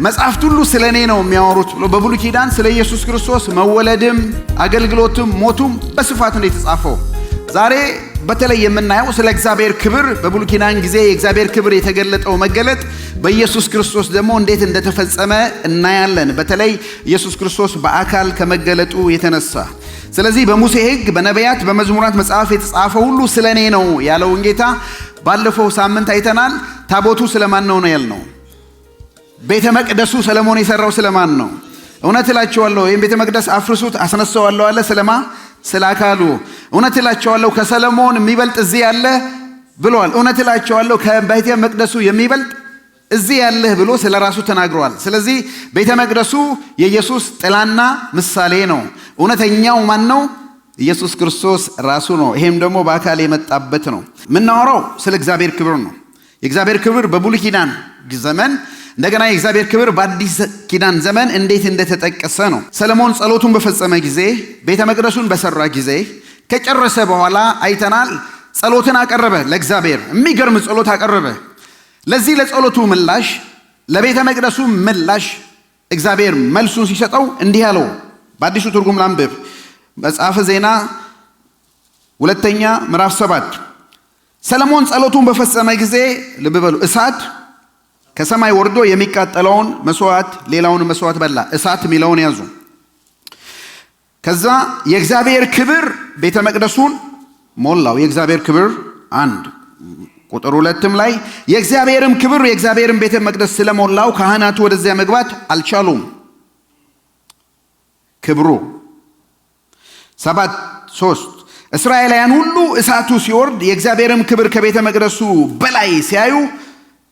መጽሐፍት ሁሉ ስለኔ ነው የሚያወሩት ብሎ በብሉይ ኪዳን ስለ ኢየሱስ ክርስቶስ መወለድም አገልግሎትም ሞቱም በስፋት ነው የተጻፈው። ዛሬ በተለይ የምናየው ስለ እግዚአብሔር ክብር በብሉይ ኪዳን ጊዜ የእግዚአብሔር ክብር የተገለጠው መገለጥ በኢየሱስ ክርስቶስ ደግሞ እንዴት እንደተፈጸመ እናያለን። በተለይ ኢየሱስ ክርስቶስ በአካል ከመገለጡ የተነሳ ስለዚህ በሙሴ ሕግ በነቢያት በመዝሙራት መጽሐፍ የተጻፈው ሁሉ ስለኔ ነው ያለውን ጌታ ባለፈው ሳምንት አይተናል። ታቦቱ ስለማን ነው ያልነው? ቤተ መቅደሱ ሰለሞን የሰራው ስለማን ነው? እውነት እላችኋለሁ ይህን ቤተ መቅደስ አፍርሱት አስነሳዋለሁ አለ። ስለማ ስለ አካሉ። እውነት እላችኋለሁ ከሰለሞን የሚበልጥ እዚህ ያለ ብሏል። እውነት እላችኋለሁ ከቤተ መቅደሱ የሚበልጥ እዚህ ያለህ ብሎ ስለ ራሱ ተናግሯል። ስለዚህ ቤተ መቅደሱ የኢየሱስ ጥላና ምሳሌ ነው። እውነተኛው ማን ነው? ኢየሱስ ክርስቶስ ራሱ ነው። ይሄም ደግሞ በአካል የመጣበት ነው። የምናወራው ስለ እግዚአብሔር ክብር ነው። የእግዚአብሔር ክብር በብሉይ ኪዳን ዘመን እንደገና የእግዚአብሔር ክብር በአዲስ ኪዳን ዘመን እንዴት እንደተጠቀሰ ነው። ሰለሞን ጸሎቱን በፈጸመ ጊዜ ቤተ መቅደሱን በሰራ ጊዜ ከጨረሰ በኋላ አይተናል። ጸሎትን አቀረበ ለእግዚአብሔር። የሚገርም ጸሎት አቀረበ። ለዚህ ለጸሎቱ ምላሽ ለቤተ መቅደሱ ምላሽ እግዚአብሔር መልሱን ሲሰጠው እንዲህ አለው። በአዲሱ ትርጉም ላንብብ። መጽሐፈ ዜና 2ኛ ምዕራፍ 7 ሰለሞን ጸሎቱን በፈጸመ ጊዜ ልብ በሉ እሳት ከሰማይ ወርዶ የሚቃጠለውን መስዋዕት ሌላውን መስዋዕት በላ። እሳት የሚለውን ያዙ። ከዛ የእግዚአብሔር ክብር ቤተ መቅደሱን ሞላው። የእግዚአብሔር ክብር 1 ቁጥር 2 ላይ የእግዚአብሔርም ክብር የእግዚአብሔርን ቤተ መቅደስ ስለሞላው ካህናቱ ወደዚያ መግባት አልቻሉም። ክብሩ 7:3 እስራኤላውያን ሁሉ እሳቱ ሲወርድ የእግዚአብሔርም ክብር ከቤተ መቅደሱ በላይ ሲያዩ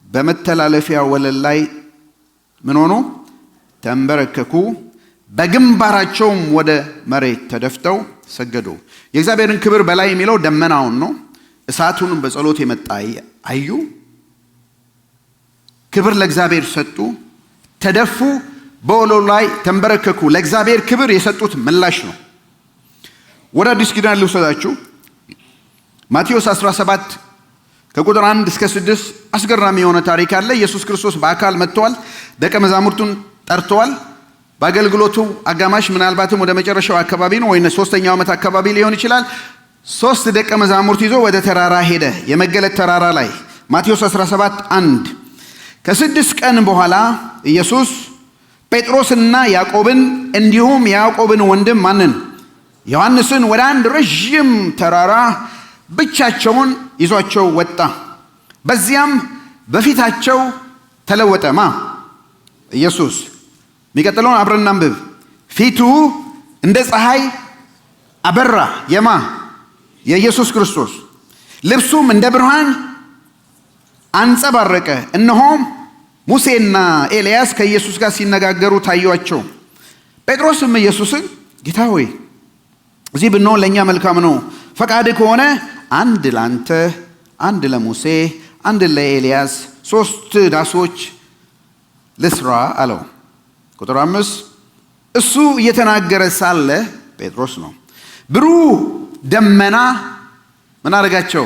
በመተላለፊያ ወለል ላይ ምን ሆኑ? ተንበረከኩ። በግንባራቸውም ወደ መሬት ተደፍተው ሰገዱ። የእግዚአብሔርን ክብር በላይ የሚለው ደመናውን ነው። እሳቱን በጸሎት የመጣ አዩ። ክብር ለእግዚአብሔር ሰጡ፣ ተደፉ፣ በወለሉ ላይ ተንበረከኩ። ለእግዚአብሔር ክብር የሰጡት ምላሽ ነው። ወደ አዲስ ኪዳን ልውሰዳችሁ። ማቴዎስ 17 ከቁጥር 1 እስከ 6 አስገራሚ የሆነ ታሪክ አለ። ኢየሱስ ክርስቶስ በአካል መጥቷል። ደቀ መዛሙርቱን ጠርተዋል። በአገልግሎቱ አጋማሽ ምናልባትም ወደ መጨረሻው አካባቢ ነው ወይ 3ኛው ዓመት አካባቢ ሊሆን ይችላል። 3 ደቀ መዛሙርት ይዞ ወደ ተራራ ሄደ። የመገለጥ ተራራ ላይ ማቴዎስ 17:1 ከ6 ቀን በኋላ ኢየሱስ ጴጥሮስና ያዕቆብን እንዲሁም የያዕቆብን ወንድም ማንን? ዮሐንስን ወደ አንድ ረዥም ተራራ ብቻቸውን ይዟቸው ወጣ። በዚያም በፊታቸው ተለወጠ። ማ? ኢየሱስ። የሚቀጥለውን አብረን እናንብብ። ፊቱ እንደ ፀሐይ አበራ። የማ? የኢየሱስ ክርስቶስ። ልብሱም እንደ ብርሃን አንጸባረቀ። እነሆም ሙሴና ኤልያስ ከኢየሱስ ጋር ሲነጋገሩ ታዩአቸው። ጴጥሮስም ኢየሱስን ጌታ ሆይ እዚህ ብንሆን ለእኛ መልካም ነው። ፈቃድ ከሆነ አንድ ለአንተ፣ አንድ ለሙሴ፣ አንድ ለኤልያስ 3 ዳሶች ልስራ አለው። ቁጥር 5 እሱ እየተናገረ ሳለ ጴጥሮስ ነው ብሩህ ደመና ምን አደረጋቸው?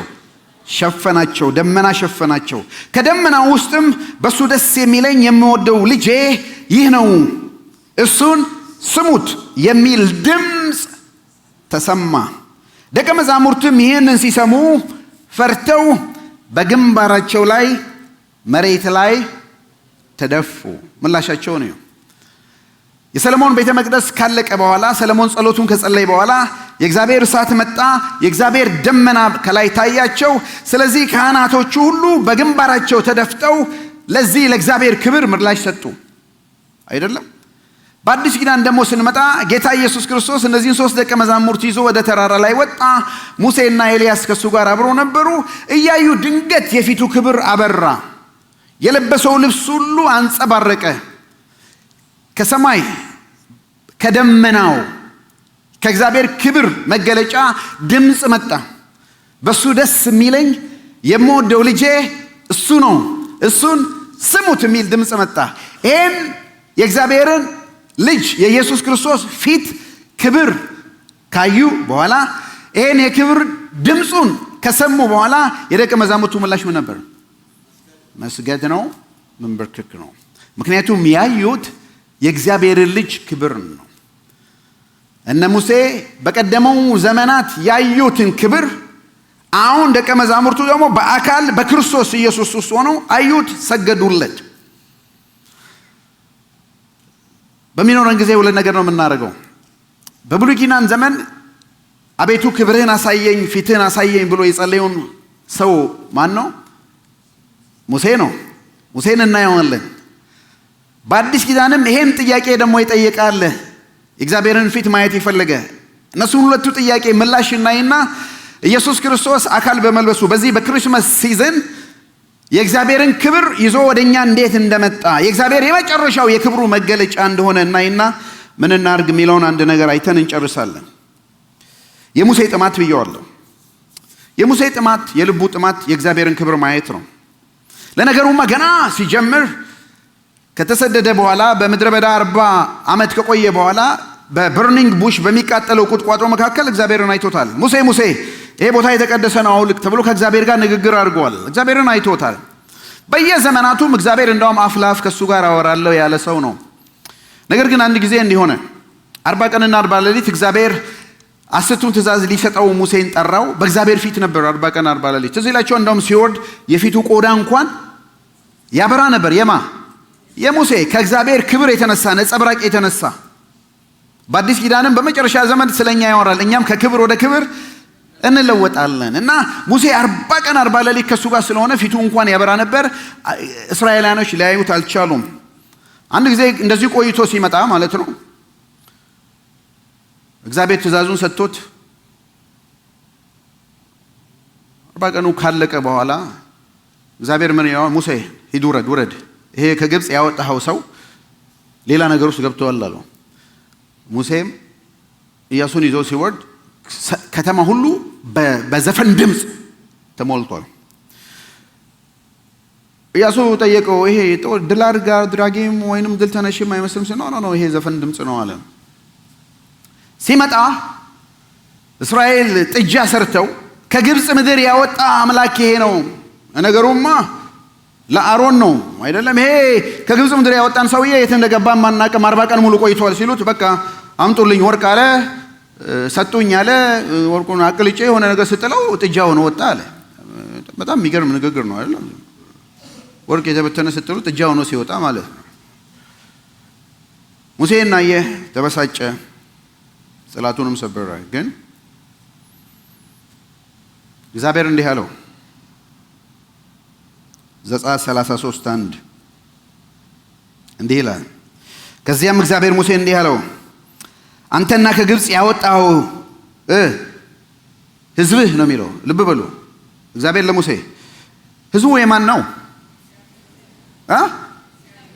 ሸፈናቸው። ደመና ሸፈናቸው። ከደመና ውስጥም በሱ ደስ የሚለኝ የምወደው ልጄ ይህ ነው እሱን ስሙት የሚል ድምፅ ተሰማ። ደቀ መዛሙርትም ይህንን ሲሰሙ ፈርተው በግንባራቸው ላይ መሬት ላይ ተደፉ። ምላሻቸው ነው። የሰለሞን ቤተ መቅደስ ካለቀ በኋላ ሰለሞን ጸሎቱን ከጸለየ በኋላ የእግዚአብሔር እሳት መጣ። የእግዚአብሔር ደመና ከላይ ታያቸው። ስለዚህ ካህናቶቹ ሁሉ በግንባራቸው ተደፍተው ለዚህ ለእግዚአብሔር ክብር ምላሽ ሰጡ። አይደለም? በአዲስ ኪዳን ደግሞ ስንመጣ ጌታ ኢየሱስ ክርስቶስ እነዚህን 3 ደቀ መዛሙርት ይዞ ወደ ተራራ ላይ ወጣ። ሙሴና ኤልያስ ከሱ ጋር አብረው ነበሩ። እያዩ ድንገት የፊቱ ክብር አበራ፣ የለበሰው ልብስ ሁሉ አንጸባረቀ። ከሰማይ ከደመናው ከእግዚአብሔር ክብር መገለጫ ድምፅ መጣ። በሱ ደስ የሚለኝ የምወደው ልጄ እሱ ነው እሱን ስሙት የሚል ድምፅ መጣ። ይህን የእግዚአብሔርን ልጅ የኢየሱስ ክርስቶስ ፊት ክብር ካዩ በኋላ ይህን የክብር ድምፁን ከሰሙ በኋላ የደቀ መዛሙርቱ ምላሽ ምን ነበር? መስገድ ነው፣ መንበርከክ ነው። ምክንያቱም ያዩት የእግዚአብሔር ልጅ ክብር ነው። እነ ሙሴ በቀደመው ዘመናት ያዩትን ክብር አሁን ደቀ መዛሙርቱ ደግሞ በአካል በክርስቶስ ኢየሱስ ውስጥ ሆነው አዩት፣ ሰገዱለት። በሚኖረን ጊዜ ሁለት ነገር ነው የምናደርገው። በብሉይ ኪዳን ዘመን አቤቱ ክብርህን አሳየኝ፣ ፊትህን አሳየኝ ብሎ የጸለየውን ሰው ማን ነው? ሙሴ ነው። ሙሴን እናየዋለን። በአዲስ ኪዳንም ይሄን ጥያቄ ደግሞ ይጠይቃል። እግዚአብሔርን ፊት ማየት ይፈልገ እነሱ ሁለቱ ጥያቄ ምላሽ እናይና ኢየሱስ ክርስቶስ አካል በመልበሱ በዚህ በክሪስማስ ሲዝን የእግዚአብሔርን ክብር ይዞ ወደኛ እንዴት እንደመጣ የእግዚአብሔር የመጨረሻው የክብሩ መገለጫ እንደሆነ እናይና ምን እናርግ የሚለውን አንድ ነገር አይተን እንጨርሳለን። የሙሴ ጥማት ብየዋለሁ። የሙሴ ጥማት የልቡ ጥማት የእግዚአብሔርን ክብር ማየት ነው። ለነገሩማ ገና ሲጀምር ከተሰደደ በኋላ በምድረ በዳ 40 ዓመት ከቆየ በኋላ በበርኒንግ ቡሽ በሚቃጠለው ቁጥቋጦ መካከል እግዚአብሔርን አይቶታል። ሙሴ ሙሴ ይሄ ቦታ የተቀደሰ ነው አውልቅ ተብሎ ከእግዚአብሔር ጋር ንግግር አድርጓል። እግዚአብሔርን አይቶታል። በየዘመናቱም እግዚአብሔር እንደውም አፍ ለአፍ ከሱ ጋር አወራለሁ ያለ ሰው ነው። ነገር ግን አንድ ጊዜ እንዲሆነ 40 ቀንና 40 ሌሊት እግዚአብሔር 10ቱን ትእዛዝ ሊሰጠው ሙሴን ጠራው። በእግዚአብሔር ፊት ነበር 40 ቀን 40 ሌሊት። እዚህ ላይቸው እንደውም ሲወርድ የፊቱ ቆዳ እንኳን ያበራ ነበር። የሙሴ ከእግዚአብሔር ክብር የተነሳ ነጸብራቅ የተነሳ በአዲስ ኪዳንም በመጨረሻ ዘመን ስለኛ ያወራል። እኛም ከክብር ወደ ክብር እንለወጣለን እና ሙሴ 40 ቀን 40 ሌሊት ከሱ ጋር ስለሆነ ፊቱ እንኳን ያበራ ነበር። እስራኤላውያኖች ሊያዩት አልቻሉም። አንድ ጊዜ እንደዚህ ቆይቶ ሲመጣ ማለት ነው እግዚአብሔር ትእዛዙን ሰጥቶት 40 ቀኑ ካለቀ በኋላ እግዚአብሔር ምን ያው ሙሴ ሂድ ውረድ፣ ይሄ ከግብጽ ያወጣው ሰው ሌላ ነገር ውስጥ ገብቷል አለው። ሙሴም ኢያሱን ይዞ ሲወርድ ከተማ ሁሉ በዘፈን ድምጽ ተሞልቷል። ኢያሱ ጠየቀው፣ ይሄ ድል አድራጊም ወይንም ድል ተነሽም አይመስልም? ነው ይሄ ዘፈን ድምጽ ነው አለ። ሲመጣ እስራኤል ጥጃ ሰርተው ከግብጽ ምድር ያወጣ አምላክ ይሄ ነው፣ ነገሩማ ለአሮን ነው አይደለም፣ ይሄ ከግብጽ ምድር ያወጣን ሰውዬ የት እንደገባ ማናቀም 40 ቀን ሙሉ ቆይቷል ሲሉት በቃ አምጡልኝ ወርቅ አለ። ሰጡኝ አለ። ወርቁን አቅልጬ የሆነ ነገር ስጥለው ጥጃ ሆኖ ወጣ አለ። በጣም የሚገርም ንግግር ነው አይደለም? ወርቅ የተበተነ ስጥሉ ጥጃ ሆኖ ሲወጣ ማለት ነው። ሙሴና ተበሳጨ፣ ጽላቱንም ሰበረ። ግን እግዚአብሔር እንዲህ አለው ዘጸአት 33:1 እንዲህ ይላል፣ ከዚያም እግዚአብሔር ሙሴ እንዲህ አለው አንተና ከግብጽ ያወጣው ሕዝብህ ነው የሚለው። ልብ በሉ እግዚአብሔር ለሙሴ ሕዝቡ የማን ነው?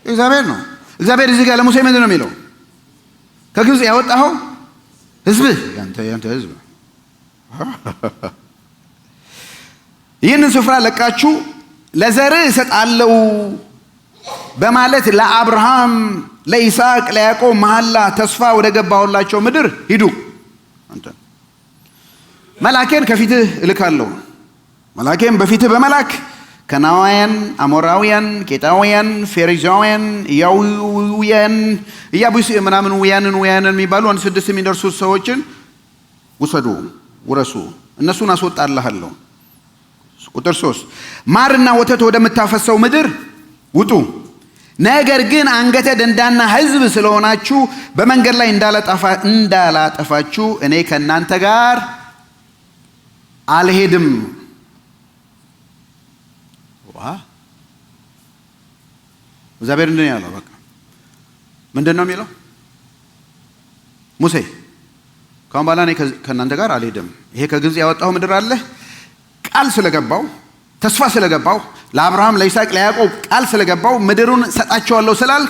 እግዚአብሔር ነው። እግዚአብሔር እዚህ ጋር ለሙሴ ምንድን ነው የሚለው? ከግብጽ ያወጣው ሕዝብህ ያንተ ሕዝብ ይህንን ስፍራ ለቃችሁ ለዘርህ እሰጣለሁ በማለት ለአብርሃም ለይስሐቅ ለያዕቆብ መሐላ ተስፋ ወደ ገባሁላቸው ምድር ሂዱ። አንተ መላኬን ከፊትህ እልካለሁ። መላኬን በፊትህ በመላክ ከናውያን፣ አሞራውያን፣ ኬጣውያን፣ ፌሪዛውያን፣ ያውያን ያቡስ ምናምን ውያንን የሚባሉ 6 የሚደርሱ ሰዎችን ውሰዱ፣ ውረሱ፣ እነሱን አስወጣልሃለሁ። ቁጥር 3 ማርና ወተት ወደምታፈሰው ምድር ውጡ። ነገር ግን አንገተ ደንዳና ሕዝብ ስለሆናችሁ በመንገድ ላይ እንዳላጠፋችሁ እኔ ከእናንተ ጋር አልሄድም። እግዚአብሔር እንደኔ ያለው በቃ ምንድነው የሚለው? ሙሴ ካሁን በኋላ እኔ ከእናንተ ጋር አልሄድም። ይሄ ከግብጽ ያወጣው ምድር አለ ቃል ስለገባው ተስፋ ስለገባው ለአብርሃም ለይስሐቅ ለያዕቆብ ቃል ስለገባው ምድሩን ሰጣቸዋለሁ ስላል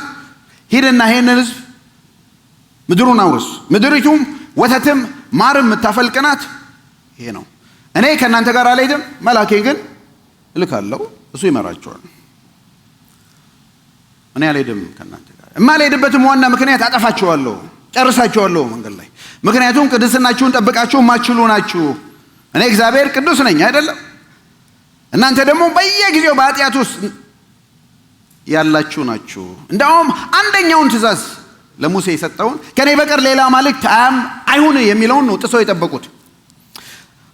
ሂድና ይሄንን ሕዝብ ምድሩን አውርስ። ምድሪቱም ወተትም ማርም የምታፈልቅናት ይሄ ነው። እኔ ከእናንተ ጋር አልሄድም፣ መላኬን ግን እልካለሁ፣ እሱ ይመራቸዋል። እኔ አልሄድም ከእናንተ ጋር። የማልሄድበትም ዋና ምክንያት አጠፋቸዋለሁ፣ ጨርሳቸዋለሁ መንገድ ላይ። ምክንያቱም ቅድስናችሁን ጠብቃችሁ ማችሉ ናችሁ። እኔ እግዚአብሔር ቅዱስ ነኝ አይደለም? እናንተ ደግሞ በየጊዜው በኃጢአት ውስጥ ያላችሁ ናችሁ። እንደውም አንደኛውን ትእዛዝ ለሙሴ የሰጠውን ከኔ በቀር ሌላ አማልክት አይሁን የሚለውን ነው ጥሰው የጠበቁት።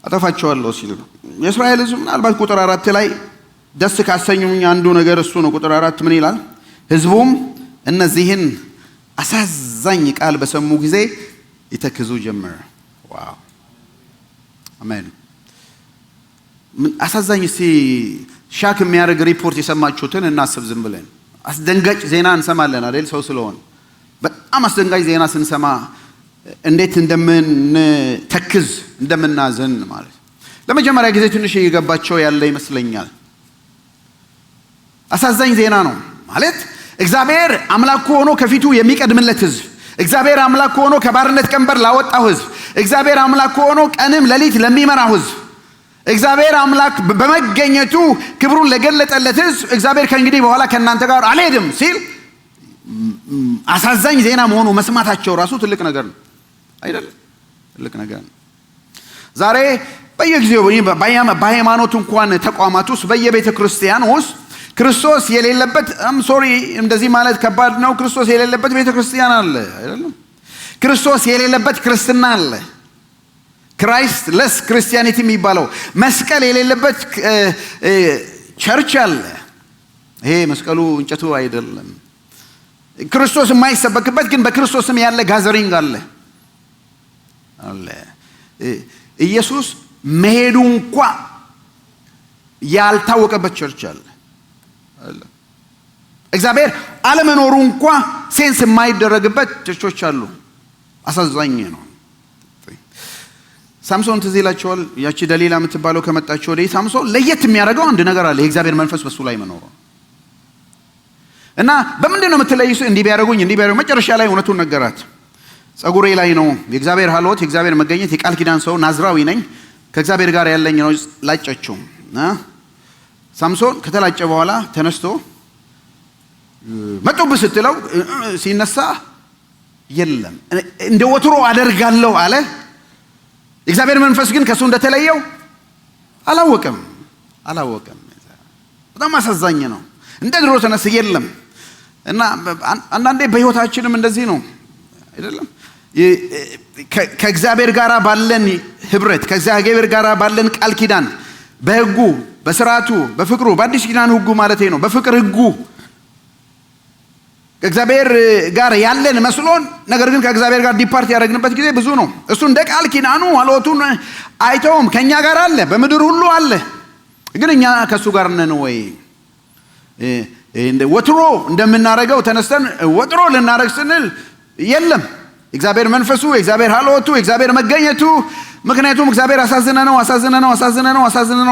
አጠፋቸዋለሁ ሲል ነው የእስራኤል ሕዝብ። ምናልባት ቁጥር 4 ላይ ደስ ካሰኙኝ አንዱ ነገር እሱ ነው። ቁጥር 4 ምን ይላል? ሕዝቡም እነዚህን አሳዛኝ ቃል በሰሙ ጊዜ ይተክዙ ጀመረ። ዋው አሜን። አሳዛኝ እስቲ ሻክ የሚያደርግ ሪፖርት የሰማችሁትን እናስብ። ዝም ብለን አስደንጋጭ ዜና እንሰማለን አይደል? ሰው ስለሆነ በጣም አስደንጋጭ ዜና ስንሰማ እንዴት እንደምንተክዝ እንደምናዘን ማለት ለመጀመሪያ ጊዜ ትንሽ እየገባቸው ያለ ይመስለኛል። አሳዛኝ ዜና ነው ማለት እግዚአብሔር አምላክ ሆኖ ከፊቱ የሚቀድምለት ሕዝብ፣ እግዚአብሔር አምላክ ሆኖ ከባርነት ቀንበር ላወጣው ሕዝብ፣ እግዚአብሔር አምላክ ሆኖ ቀንም ሌሊት ለሚመራው ሕዝብ፣ እግዚአብሔር አምላክ በመገኘቱ ክብሩን ለገለጠለት ሕዝብ እግዚአብሔር ከእንግዲህ በኋላ ከእናንተ ጋር አልሄድም ሲል አሳዛኝ ዜና መሆኑ መስማታቸው ራሱ ትልቅ ነገር ነው አይደለም? ትልቅ ነገር ነው። ዛሬ በየጊዜው በሃይማኖት እንኳን ተቋማት ውስጥ በየቤተ ክርስቲያን ውስጥ ክርስቶስ የሌለበት ሶሪ እንደዚህ ማለት ከባድ ነው። ክርስቶስ የሌለበት ቤተ ክርስቲያን አለ አይደለም? ክርስቶስ የሌለበት ክርስትና አለ። ክራይስት ለስ ክርስቲያኒቲ የሚባለው መስቀል የሌለበት ቸርች አለ። ይሄ መስቀሉ እንጨቱ አይደለም። ክርስቶስ የማይሰበክበት ግን በክርስቶስም ያለ ጋዘሪንግ አለ። ኢየሱስ መሄዱ እንኳ ያልታወቀበት ቸርች አለ። እግዚአብሔር አለመኖሩ እንኳ ሴንስ የማይደረግበት ቸርቾች አሉ። አሳዛኝ ነው። ሳምሶን ትዝ ይላችኋል። ያቺ ደሊላ የምትባለው ከመጣች ወዲህ ሳምሶን ለየት የሚያደርገው አንድ ነገር አለ። የእግዚአብሔር መንፈስ በሱ ላይ መኖሩ እና በምንድን ነው የምትለይሱ? እንዲህ ቢያደርጉኝ መጨረሻ ላይ እውነቱን ነገራት። ጸጉሬ ላይ ነው የእግዚአብሔር ሀልወት፣ የእግዚአብሔር መገኘት፣ የቃል ኪዳን ሰው ናዝራዊ ነኝ፣ ከእግዚአብሔር ጋር ያለኝ ነው። ላጨችው። ሳምሶን ከተላጨ በኋላ ተነስቶ መጡብህ ስትለው ሲነሳ የለም እንደ ወትሮ አደርጋለሁ አለ። የእግዚአብሔር መንፈስ ግን ከሱ እንደተለየው አላወቀም። በጣም አሳዛኝ ነው። እንደ ድሮ ተነስ የለም። እና አንዳንዴ በህይወታችንም እንደዚህ ነው አይደለም? ከእግዚአብሔር ጋር ባለን ህብረት፣ ከእግዚአብሔር ጋር ባለን ቃል ኪዳን፣ በህጉ፣ በስርዓቱ፣ በፍቅሩ፣ በአዲስ ኪዳን ህጉ ማለት ነው፣ በፍቅር ህጉ ከእግዚአብሔር ጋር ያለን መስሎን ነገር ግን ከእግዚአብሔር ጋር ዲፓርት ያደረግንበት ጊዜ ብዙ ነው። እሱ እንደ ቃል ኪዳኑ ሀልወቱን አይተውም። ከኛ ጋር አለ፣ በምድር ሁሉ አለ። ግን እኛ ከሱ ጋር ነን ወይ? ወትሮ እንደምናረገው ተነስተን ወትሮ ልናረግ ስንል የለም እግዚአብሔር መንፈሱ፣ እግዚአብሔር ሀልወቱ፣ እግዚአብሔር መገኘቱ። ምክንያቱም እግዚአብሔር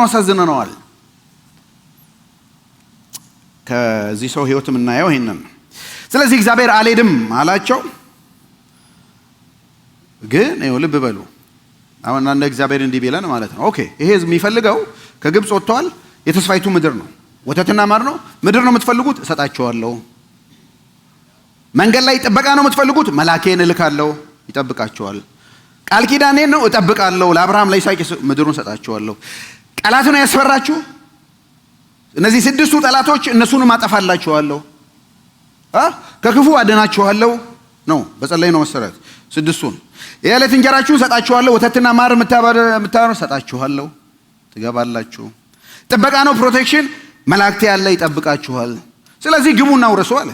አሳዝነነዋል። ከዚህ ሰው ህይወት የምናየው ይሄንን። ስለዚህ እግዚአብሔር አልሄድም አላቸው። ግን ልብ በሉ አሁን አንድ እግዚአብሔር እንዲህ ቢለን ማለት ነው ኦኬ ይሄ ህዝብ የሚፈልገው ከግብፅ ወጥቷል፣ የተስፋይቱ ምድር ነው፣ ወተትና ማር ነው። ምድር ነው የምትፈልጉት፣ እሰጣችኋለሁ። መንገድ ላይ ጥበቃ ነው የምትፈልጉት፣ መላኬን እልካለሁ፣ ይጠብቃችኋል። ቃል ኪዳኔን ነው እጠብቃለሁ፣ ለአብርሃም ለይስሐቅ ምድሩን እሰጣችኋለሁ። ጠላት ነው ያስፈራችሁ፣ እነዚህ 6ቱ ጠላቶች እነሱን ማጠፋላችኋለሁ፣ ከክፉ አድናችኋለሁ ነው በጸለይ ነው መሰረት 6ቱን። የዕለት እንጀራችሁን እሰጣችኋለሁ፣ ወተትና ማር የምታበሩ እሰጣችኋለሁ፣ ትገባላችሁ። ጥበቃ ነው ፕሮቴክሽን፣ መላእክት ያለ ይጠብቃችኋል። ስለዚህ ግቡና ውረሱ አለ።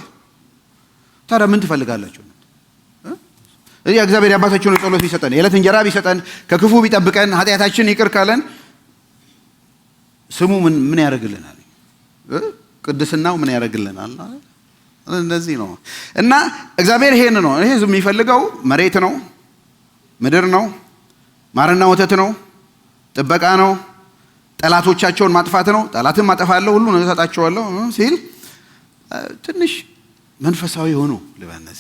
ታዲያ ምን ትፈልጋላችሁ? እግዚአብሔር የአባታችሁን ጸሎት ቢሰጠን፣ የዕለት እንጀራ ቢሰጠን፣ ከክፉ ቢጠብቀን፣ ኃጢአታችን ይቅር ካለን ስሙ ምን ያደርግልናል? ቅድስናው ምን ያደርግልናል? እንደዚህ ነው። እና እግዚአብሔር ይሄን ነው። ይሄ ህዝብ የሚፈልገው መሬት ነው፣ ምድር ነው፣ ማርና ወተት ነው፣ ጥበቃ ነው፣ ጠላቶቻቸውን ማጥፋት ነው። ጠላትን ማጠፋለሁ፣ ሁሉ ነው እሰጣቸዋለሁ ሲል ትንሽ መንፈሳዊ ሆኖ ለባነሰ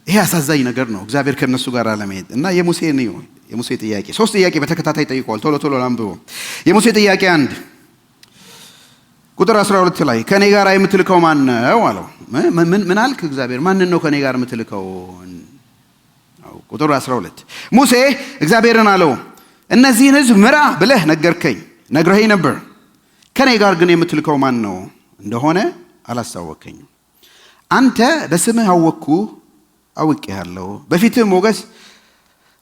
ይሄ አሳዛኝ ነገር ነው። እግዚአብሔር ከነሱ ጋር አለመሄድ እና የሙሴ ጥያቄ 3 ጥያቄ በተከታታይ ጠይቀዋል። ቶሎ ላንብቦ። የሙሴ ጥያቄ 1 ቁጥር 12 ላይ ከኔ ጋር የምትልከው ማን ነው አለው። ምን አልክ? እግዚአብሔር ማንን ነው ከኔ ጋር የምትልከው? ቁጥር 12 ሙሴ እግዚአብሔርን አለው እነዚህን ህዝብ ምራ ብለህ ነግረኸኝ ነበር፣ ከኔ ጋር ግን የምትልከው ማን ነው እንደሆነ አላስታወከኝም። አንተ በስምህ አውቄሃለሁ፣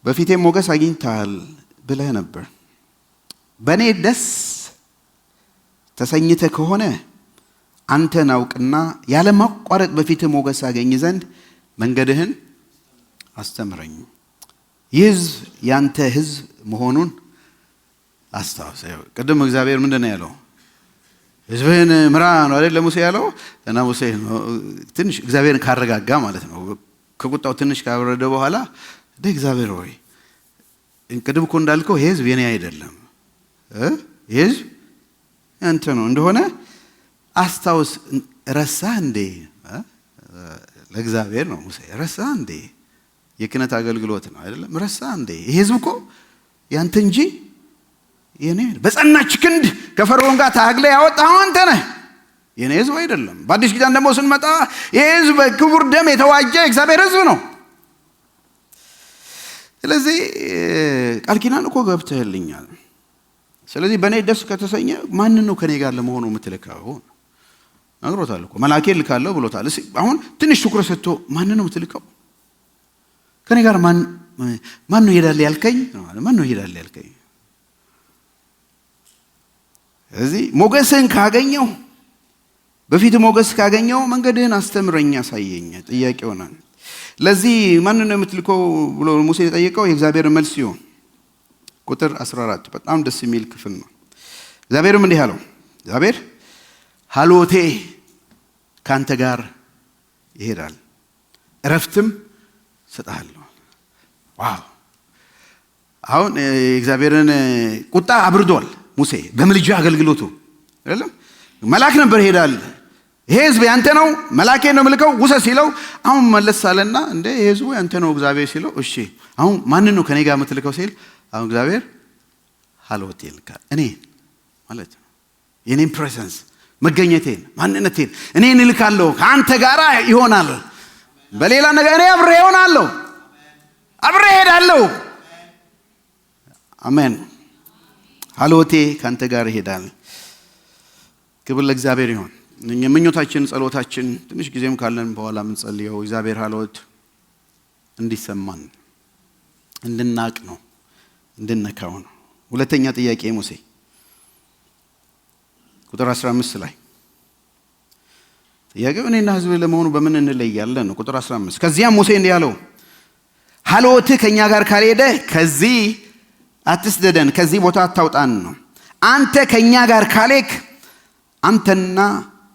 በፊቴም ሞገስ አግኝተሃል ብለህ ነበር። በእኔ ደስ ተሰኝተህ ከሆነ አንተን አውቅና ያለማቋረጥ በፊትህ ሞገስ አገኝ ዘንድ መንገድህን አስተምረኝ። ይህ ሕዝብ ያንተ ሕዝብ መሆኑን አስታውስ። ቅድም እግዚአብሔር ምንድን ነው ያለው? ሕዝብህን ምራ ነው አይደል ለሙሴ ያለው። እና ሙሴ ትንሽ እግዚአብሔርን ካረጋጋ ማለት ነው፣ ከቁጣው ትንሽ ካወረደ በኋላ እግዚአብሔር ሆይ ቅድም እኮ እንዳልከው ይህ ሕዝብ የኔ አይደለም፣ ይህ ሕዝብ ያንተ ነው እንደሆነ አስታውስ። ረሳህ እንዴ? ለእግዚአብሔር ነው ሙሴ ረሳህ እንዴ? የክህነት አገልግሎት ነው አይደለም? ረሳህ እንዴ? ይህ ሕዝብ እኮ ያንተ እንጂ የኔ በጸናች ክንድ ከፈርዖን ጋር ታግለ ያወጣኸው አንተ ነህ፣ የኔ ሕዝብ አይደለም። በአዲስ ኪዳን ደግሞ ስንመጣ ይህ ሕዝብ በክቡር ደም የተዋጀ እግዚአብሔር ሕዝብ ነው። ስለዚህ ቃል ኪዳን እኮ ገብተህልኛል። ስለዚህ በእኔ ደስ ከተሰኘ ማንን ነው ከኔ ጋር ለመሆኑ የምትልከው? ነግሮታል እኮ መላኬን ልካለሁ ብሎታል። አሁን ትንሽ ትኩረት ሰጥቶ ማንን ነው የምትልከው? ከኔ ጋር ማን ነው ይሄዳል ያልከኝ? ማን ነው ይሄዳል ያልከኝ? ስለዚህ ሞገስን ካገኘው በፊት ሞገስ ካገኘው መንገድህን አስተምረኝ፣ አሳየኝ ጥያቄ ሆናል። ለዚህ ማንን ነው የምትልከው ብሎ ሙሴ የጠየቀው የእግዚአብሔር መልስ ሲሆን ቁጥር 14 በጣም ደስ የሚል ክፍል ነው። እግዚአብሔርም እንዲህ አለው፣ እግዚአብሔር ሀሎቴ ካንተ ጋር ይሄዳል፣ እረፍትም ሰጣለሁ። ዋው! አሁን የእግዚአብሔርን ቁጣ አብርዷል ሙሴ በምልጃ አገልግሎቱ አይደለም። መልአክ ነበር ይሄዳል፣ ይሄ ሕዝብ ያንተ ነው፣ መልአኬን ነው ምልከው ውሰድ ሲለው፣ አሁን መለስ አለና እንዴ ይሄ ሕዝቡ ያንተ ነው እግዚአብሔር ሲለው፣ እሺ አሁን ማንን ነው ከኔ ጋር የምትልከው ሲል፣ አሁን እግዚአብሔር ሀሎቴ ይልካል። እኔ ማለት ነው የኔን ፕሬዘንስ መገኘቴን ማንነቴን እኔን እልካለሁ፣ ከአንተ ጋር ይሆናል። በሌላ ነገር እኔ አብሬ ይሆናለሁ፣ አብሬ ሄዳለሁ። አሜን። ሀሎቴ ካንተ ጋር ይሄዳል። ክብር ለእግዚአብሔር ይሁን። የምኞታችን ጸሎታችን ትንሽ ጊዜም ካለን በኋላ የምንጸልየው እግዚአብሔር ሀሎት እንዲሰማን እንድናቅ ነው፣ እንድነካው ነው። ሁለተኛ ጥያቄ ሙሴ ቁጥር 15 ላይ ጥያቄው እኔና ሕዝብ ለመሆኑ በምን እንለያለን ነው። ቁጥር 15 ከዚያም ሙሴ እንዲህ አለው፣ ሀሎትህ ከእኛ ጋር ካልሄደ ከዚህ አትስደደን፣ ከዚህ ቦታ አታውጣን ነው። አንተ ከእኛ ጋር ካሌክ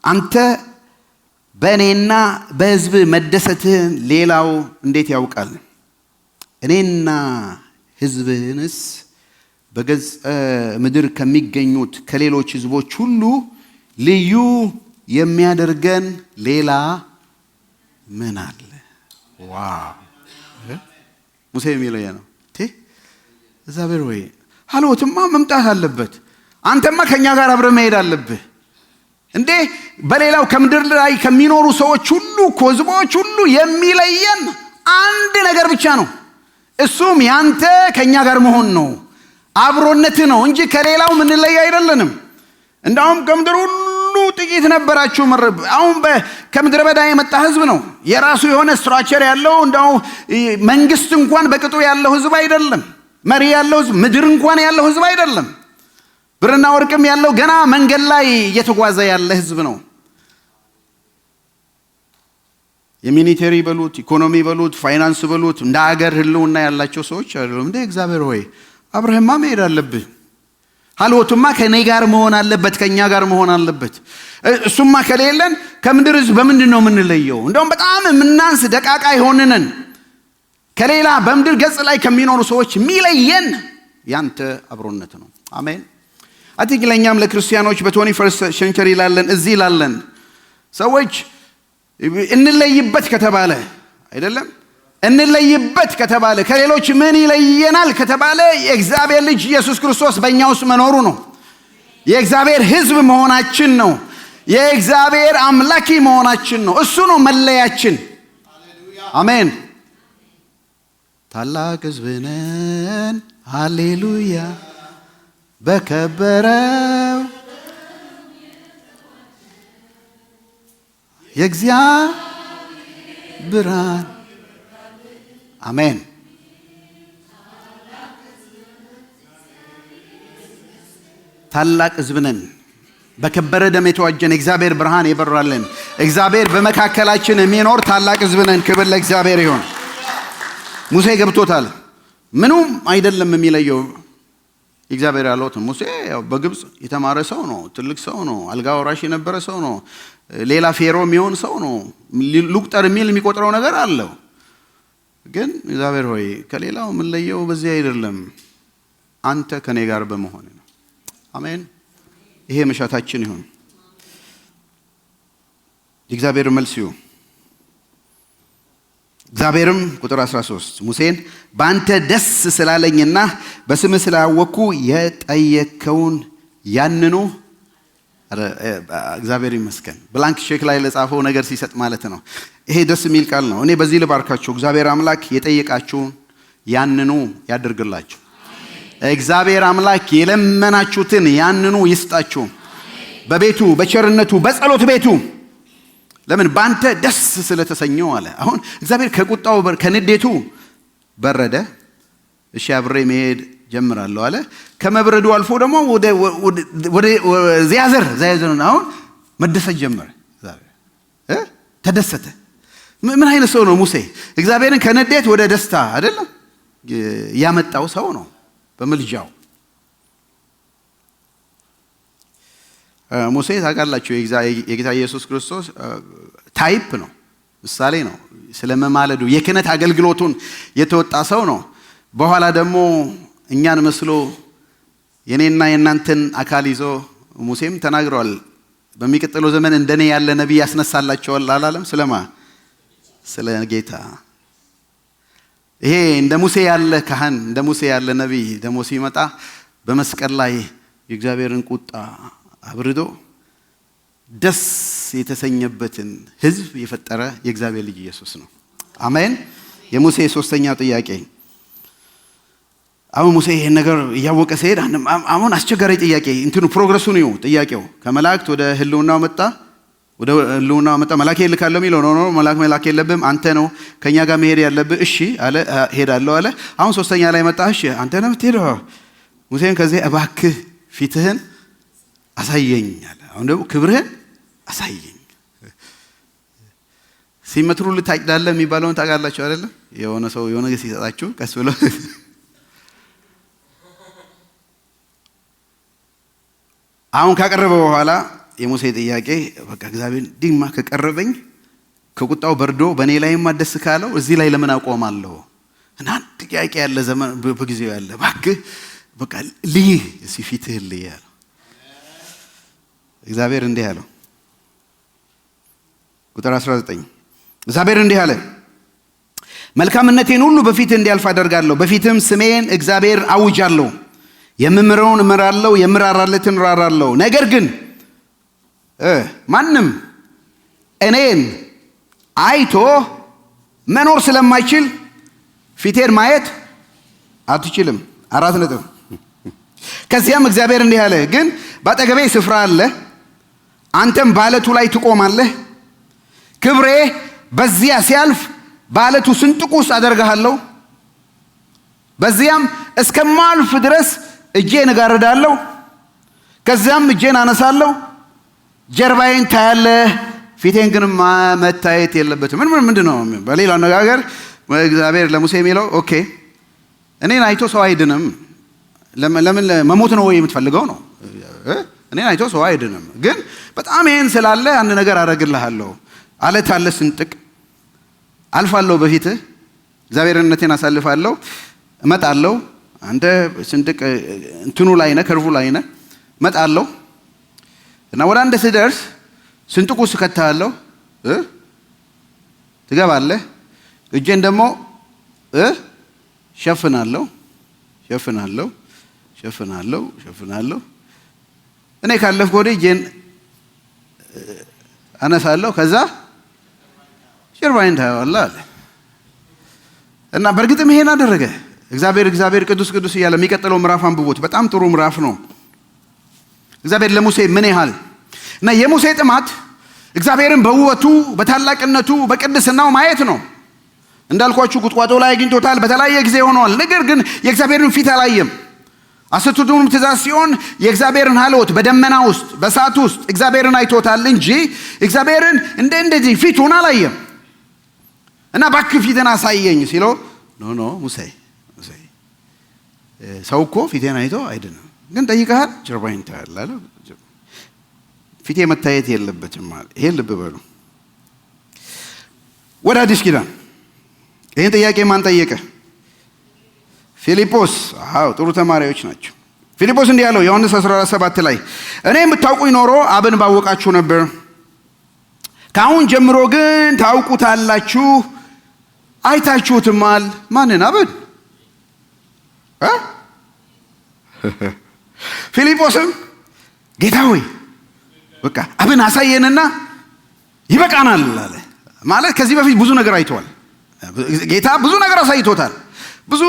አንተ በእኔና በሕዝብ መደሰትህን ሌላው እንዴት ያውቃል? እኔና ሕዝብህንስ በገጸ ምድር ከሚገኙት ከሌሎች ሕዝቦች ሁሉ ልዩ የሚያደርገን ሌላ ምን አለ? ዋው! ሙሴ የሚለው ነው። እግዚአብሔር ወይ ሀሎትማ መምጣት አለበት። አንተማ ከኛ ጋር አብረህ መሄድ አለብህ እንዴ! በሌላው ከምድር ላይ ከሚኖሩ ሰዎች ሁሉ ሕዝቦች ሁሉ የሚለየን አንድ ነገር ብቻ ነው። እሱም ያንተ ከኛ ጋር መሆን ነው፣ አብሮነት ነው እንጂ ከሌላው ምንለይ አይደለንም። እንዳውም ከምድር ሁሉ ጥቂት ነበራችሁ። አሁን ከምድረ በዳ የመጣ ሕዝብ ነው። የራሱ የሆነ ስትራክቸር ያለው እንዳው መንግስት እንኳን በቅጡ ያለው ሕዝብ አይደለም። መሪ ያለው ሕዝብ ምድር እንኳን ያለው ሕዝብ አይደለም። ብርና ወርቅም ያለው ገና መንገድ ላይ እየተጓዘ ያለ ሕዝብ ነው። የሚሊተሪ በሉት ኢኮኖሚ በሉት ፋይናንስ በሉት እንደ ሀገር ህልውና ያላቸው ሰዎች አይደሉም። እንደ እግዚአብሔር ሆይ አብረህማ መሄድ አለብህ። ሀሎቱማ ከኔ ጋር መሆን አለበት፣ ከኛ ጋር መሆን አለበት። እሱማ ከሌለን ከምድር ሕዝብ በምንድን ነው የምንለየው? እንደውም በጣም የምናንስ ደቃቃ የሆንነን ከሌላ በምድር ገጽ ላይ ከሚኖሩ ሰዎች የሚለየን ያንተ አብሮነት ነው። አሜን። አትክ ለኛም ለክርስቲያኖች በ21 ሴንቸሪ ላለን እዚህ ላለን ሰዎች እንለይበት ከተባለ አይደለም እንለይበት ከተባለ ከሌሎች ምን ይለየናል ከተባለ የእግዚአብሔር ልጅ ኢየሱስ ክርስቶስ በእኛ ውስጥ መኖሩ ነው። የእግዚአብሔር ሕዝብ መሆናችን ነው። የእግዚአብሔር አምላኪ መሆናችን ነው። እሱ ነው መለያችን። አሜን። ታላቅ ሕዝብ ነን ሃሌሉያ በከበረው የእግዚአብሔር ብርሃን። አሜን። ታላቅ ሕዝብ ነን። በከበረ ደም የተዋጀን እግዚአብሔር ብርሃን የበራልን እግዚአብሔር በመካከላችን የሚኖር ታላቅ ሕዝብ ነን። ክብር ለእግዚአብሔር ይሁን። ሙሴ ገብቶታል። ምኑም አይደለም የሚለየው እግዚአብሔር ያለው። ሙሴ ያው በግብጽ የተማረ ሰው ነው። ትልቅ ሰው ነው። አልጋ ወራሽ የነበረ ሰው ነው። ሌላ ፌሮ የሚሆን ሰው ነው። ሉቅጠር የሚል የሚቆጥረው ነገር አለው። ግን እግዚአብሔር ሆይ ከሌላው የምንለየው በዚህ አይደለም፣ አንተ ከኔ ጋር በመሆን ነው። አሜን። ይሄ መሻታችን ይሁን። እግዚአብሔር መልስ ይሁን። እግዚአብሔርም ቁጥር 13 ሙሴን በአንተ ደስ ስላለኝና በስምህ ስላወቅኩ የጠየከውን ያንኑ እግዚአብሔር ይመስገን። ብላንክ ቼክ ላይ ለጻፈው ነገር ሲሰጥ ማለት ነው። ይሄ ደስ የሚል ቃል ነው። እኔ በዚህ ልባርካችሁ። እግዚአብሔር አምላክ የጠየቃችሁን ያንኑ ያድርግላችሁ። እግዚአብሔር አምላክ የለመናችሁትን ያንኑ ይስጣችሁ። በቤቱ በቸርነቱ በጸሎት ቤቱ ለምን ባንተ ደስ ስለተሰኘው አለ። አሁን እግዚአብሔር ከቁጣው ከንዴቱ በረደ። እሺ አብሬ መሄድ ጀምራለሁ አለ። ከመብረዱ አልፎ ደግሞ ወደ ዚያዘር አሁን መደሰት ጀመረ። እግዚአብሔር ተደሰተ። ምን አይነት ሰው ነው ሙሴ? እግዚአብሔርን ከንዴት ወደ ደስታ አይደለም ያመጣው ሰው ነው በመልጃው። ሙሴ ታውቃላችሁ የጌታ ኢየሱስ ክርስቶስ ታይፕ ነው፣ ምሳሌ ነው። ስለመማለዱ የክህነት አገልግሎቱን የተወጣ ሰው ነው። በኋላ ደግሞ እኛን መስሎ የኔና የእናንተን አካል ይዞ ሙሴም ተናግሯል። በሚቀጥለው ዘመን እንደኔ ያለ ነቢይ ያስነሳላቸዋል አላለም? ስለማ ስለ ጌታ። ይሄ እንደ ሙሴ ያለ ካህን እንደ ሙሴ ያለ ነቢይ ደግሞ ሲመጣ በመስቀል ላይ የእግዚአብሔርን ቁጣ አብርዶ ደስ የተሰኘበትን ሕዝብ የፈጠረ የእግዚአብሔር ልጅ ኢየሱስ ነው። አሜን። የሙሴ ሶስተኛው ጥያቄ። አሁን ሙሴ ይሄን ነገር እያወቀ ሲሄድ አሁን አስቸጋሪ ጥያቄ እንትኑ ፕሮግረሱን ነው ጥያቄው። ከመላእክት ወደ ህልውናው መጣ። መላክ ይልካለሁ የሚለው ነው። መላክ የለብህም አንተ ነው ከኛ ጋር መሄድ ያለብህ። እሺ አለ። ሄዳለሁ አለ። አሁን ሶስተኛ ላይ መጣ። እሺ አንተ ነው የምትሄደው። ሙሴን ከዚህ እባክህ ፊትህን አሳየኝ አለ። አሁን ደግሞ ክብርህን አሳየኝ። ሲመትሩ ልታጭዳለህ የሚባለውን ታውቃላችሁ አይደለም? የሆነ ሰው የሆነ ነገር ሲሰጣችሁ ቀስ ብሎ አሁን ካቀረበ በኋላ የሙሴ ጥያቄ በቃ እግዚአብሔር ዲማ ከቀረበኝ ከቁጣው በርዶ በእኔ ላይም ደስ ካለው እዚህ ላይ ለምን አቆማለሁ? እና ጥያቄ ያለ ዘመን በጊዜው ያለ እባክህ በቃ ልይ ፊትህን ልይ ያለው እግዚአብሔር እንዲህ አለው። ቁጥር 19 እግዚአብሔር እንዲህ አለ፣ መልካምነቴን ሁሉ በፊት እንዲያልፍ አደርጋለሁ፣ በፊትም ስሜን እግዚአብሔር አውጃለሁ። የምምረውን እምራለሁ፣ የምራራለትን እራራለሁ። ነገር ግን ማንም እኔን አይቶ መኖር ስለማይችል ፊቴን ማየት አትችልም። 4 ነጥብ። ከዚያም እግዚአብሔር እንዲህ አለ፣ ግን በአጠገቤ ስፍራ አለ፣ አንተም በዓለቱ ላይ ትቆማለህ። ክብሬ በዚያ ሲያልፍ በዓለቱ ስንጥቅ ውስጥ አደርግሃለሁ። በዚያም እስከማልፍ ድረስ እጄን እጋርዳለሁ። ከዚያም እጄን አነሳለሁ። ጀርባዬን ታያለህ፣ ፊቴን ግን መታየት የለበትም። ምንድን ነው? በሌላ አነጋገር እግዚአብሔር ለሙሴ የሚለው ኦኬ እኔን አይቶ ሰው አይድንም። ለምን መሞት ነው ወይ የምትፈልገው ነው? እኔን አይቶ ሰው አይድንም። ግን በጣም ይሄን ስላለ አንድ ነገር አደርግልሃለሁ። አለት አለ ስንጥቅ፣ አልፋለሁ በፊትህ፣ እግዚአብሔርነቴን አሳልፋለሁ፣ እመጣለሁ። አንተ ስንጥቅ እንትኑ ላይ ነህ፣ ከርቡ ላይ ነህ። እመጣለሁ እና ወደ አንተ ስደርስ ስንጥቁ ስከታለሁ፣ ትገባለህ። እጄን ደግሞ ሸፍናለሁ። እኔ ካለፍኩ ወዲህ እጄን አነሳለሁ። ከዛ ጀርባዬን ታየዋለህ አለ እና በእርግጥም ይሄን አደረገ እግዚአብሔር ቅዱስ ቅዱስ እያለ የሚቀጥለው ምዕራፍ አንብቦት በጣም ጥሩ ምዕራፍ ነው። እግዚአብሔር ለሙሴ ምን ያህል እና የሙሴ ጥማት እግዚአብሔርን በውበቱ በታላቅነቱ በቅድስናው ማየት ነው። እንዳልኳችሁ ቁጥቋጦ ላይ አግኝቶታል፣ በተለያየ ጊዜ ሆኗል። ነገር ግን የእግዚአብሔርን ፊት አላየም። አስርቱም ትእዛዝ ሲሆን የእግዚአብሔርን ሀልወት በደመና ውስጥ በእሳት ውስጥ እግዚአብሔርን አይቶታል እንጂ እግዚአብሔርን እንደዚህ ፊቱን አላየም። እና እባክህ ፊትን አሳየኝ ሲለው ኖ ሙሴ ሰው እኮ ፊቴን አይቶ አይድንም፣ ግን ጠይቀሃል ጀርባዬን ታያለህ አለ። ፊቴ መታየት የለበትም አለ። ይሄን ልብ በሉ። ወደ አዲስ ኪዳን ይህን ጥያቄ ማን ጠየቀ? ፊልጶስ። አዎ ጥሩ ተማሪዎች ናቸው። ፊልጶስ እንዲህ አለው ዮሐንስ 14:7 ላይ እኔ የምታውቁኝ ኖሮ አብን ባወቃችሁ ነበር፣ ከአሁን ጀምሮ ግን ታውቁታላችሁ አይታችሁትማል። ማንን? አብን። ፊልጶስም ጌታ ሆይ በቃ አብን አሳየንና ይበቃናል አለ። ማለት ከዚህ በፊት ብዙ ነገር አይተዋል። ጌታ ብዙ ነገር አሳይቶታል። ብዙ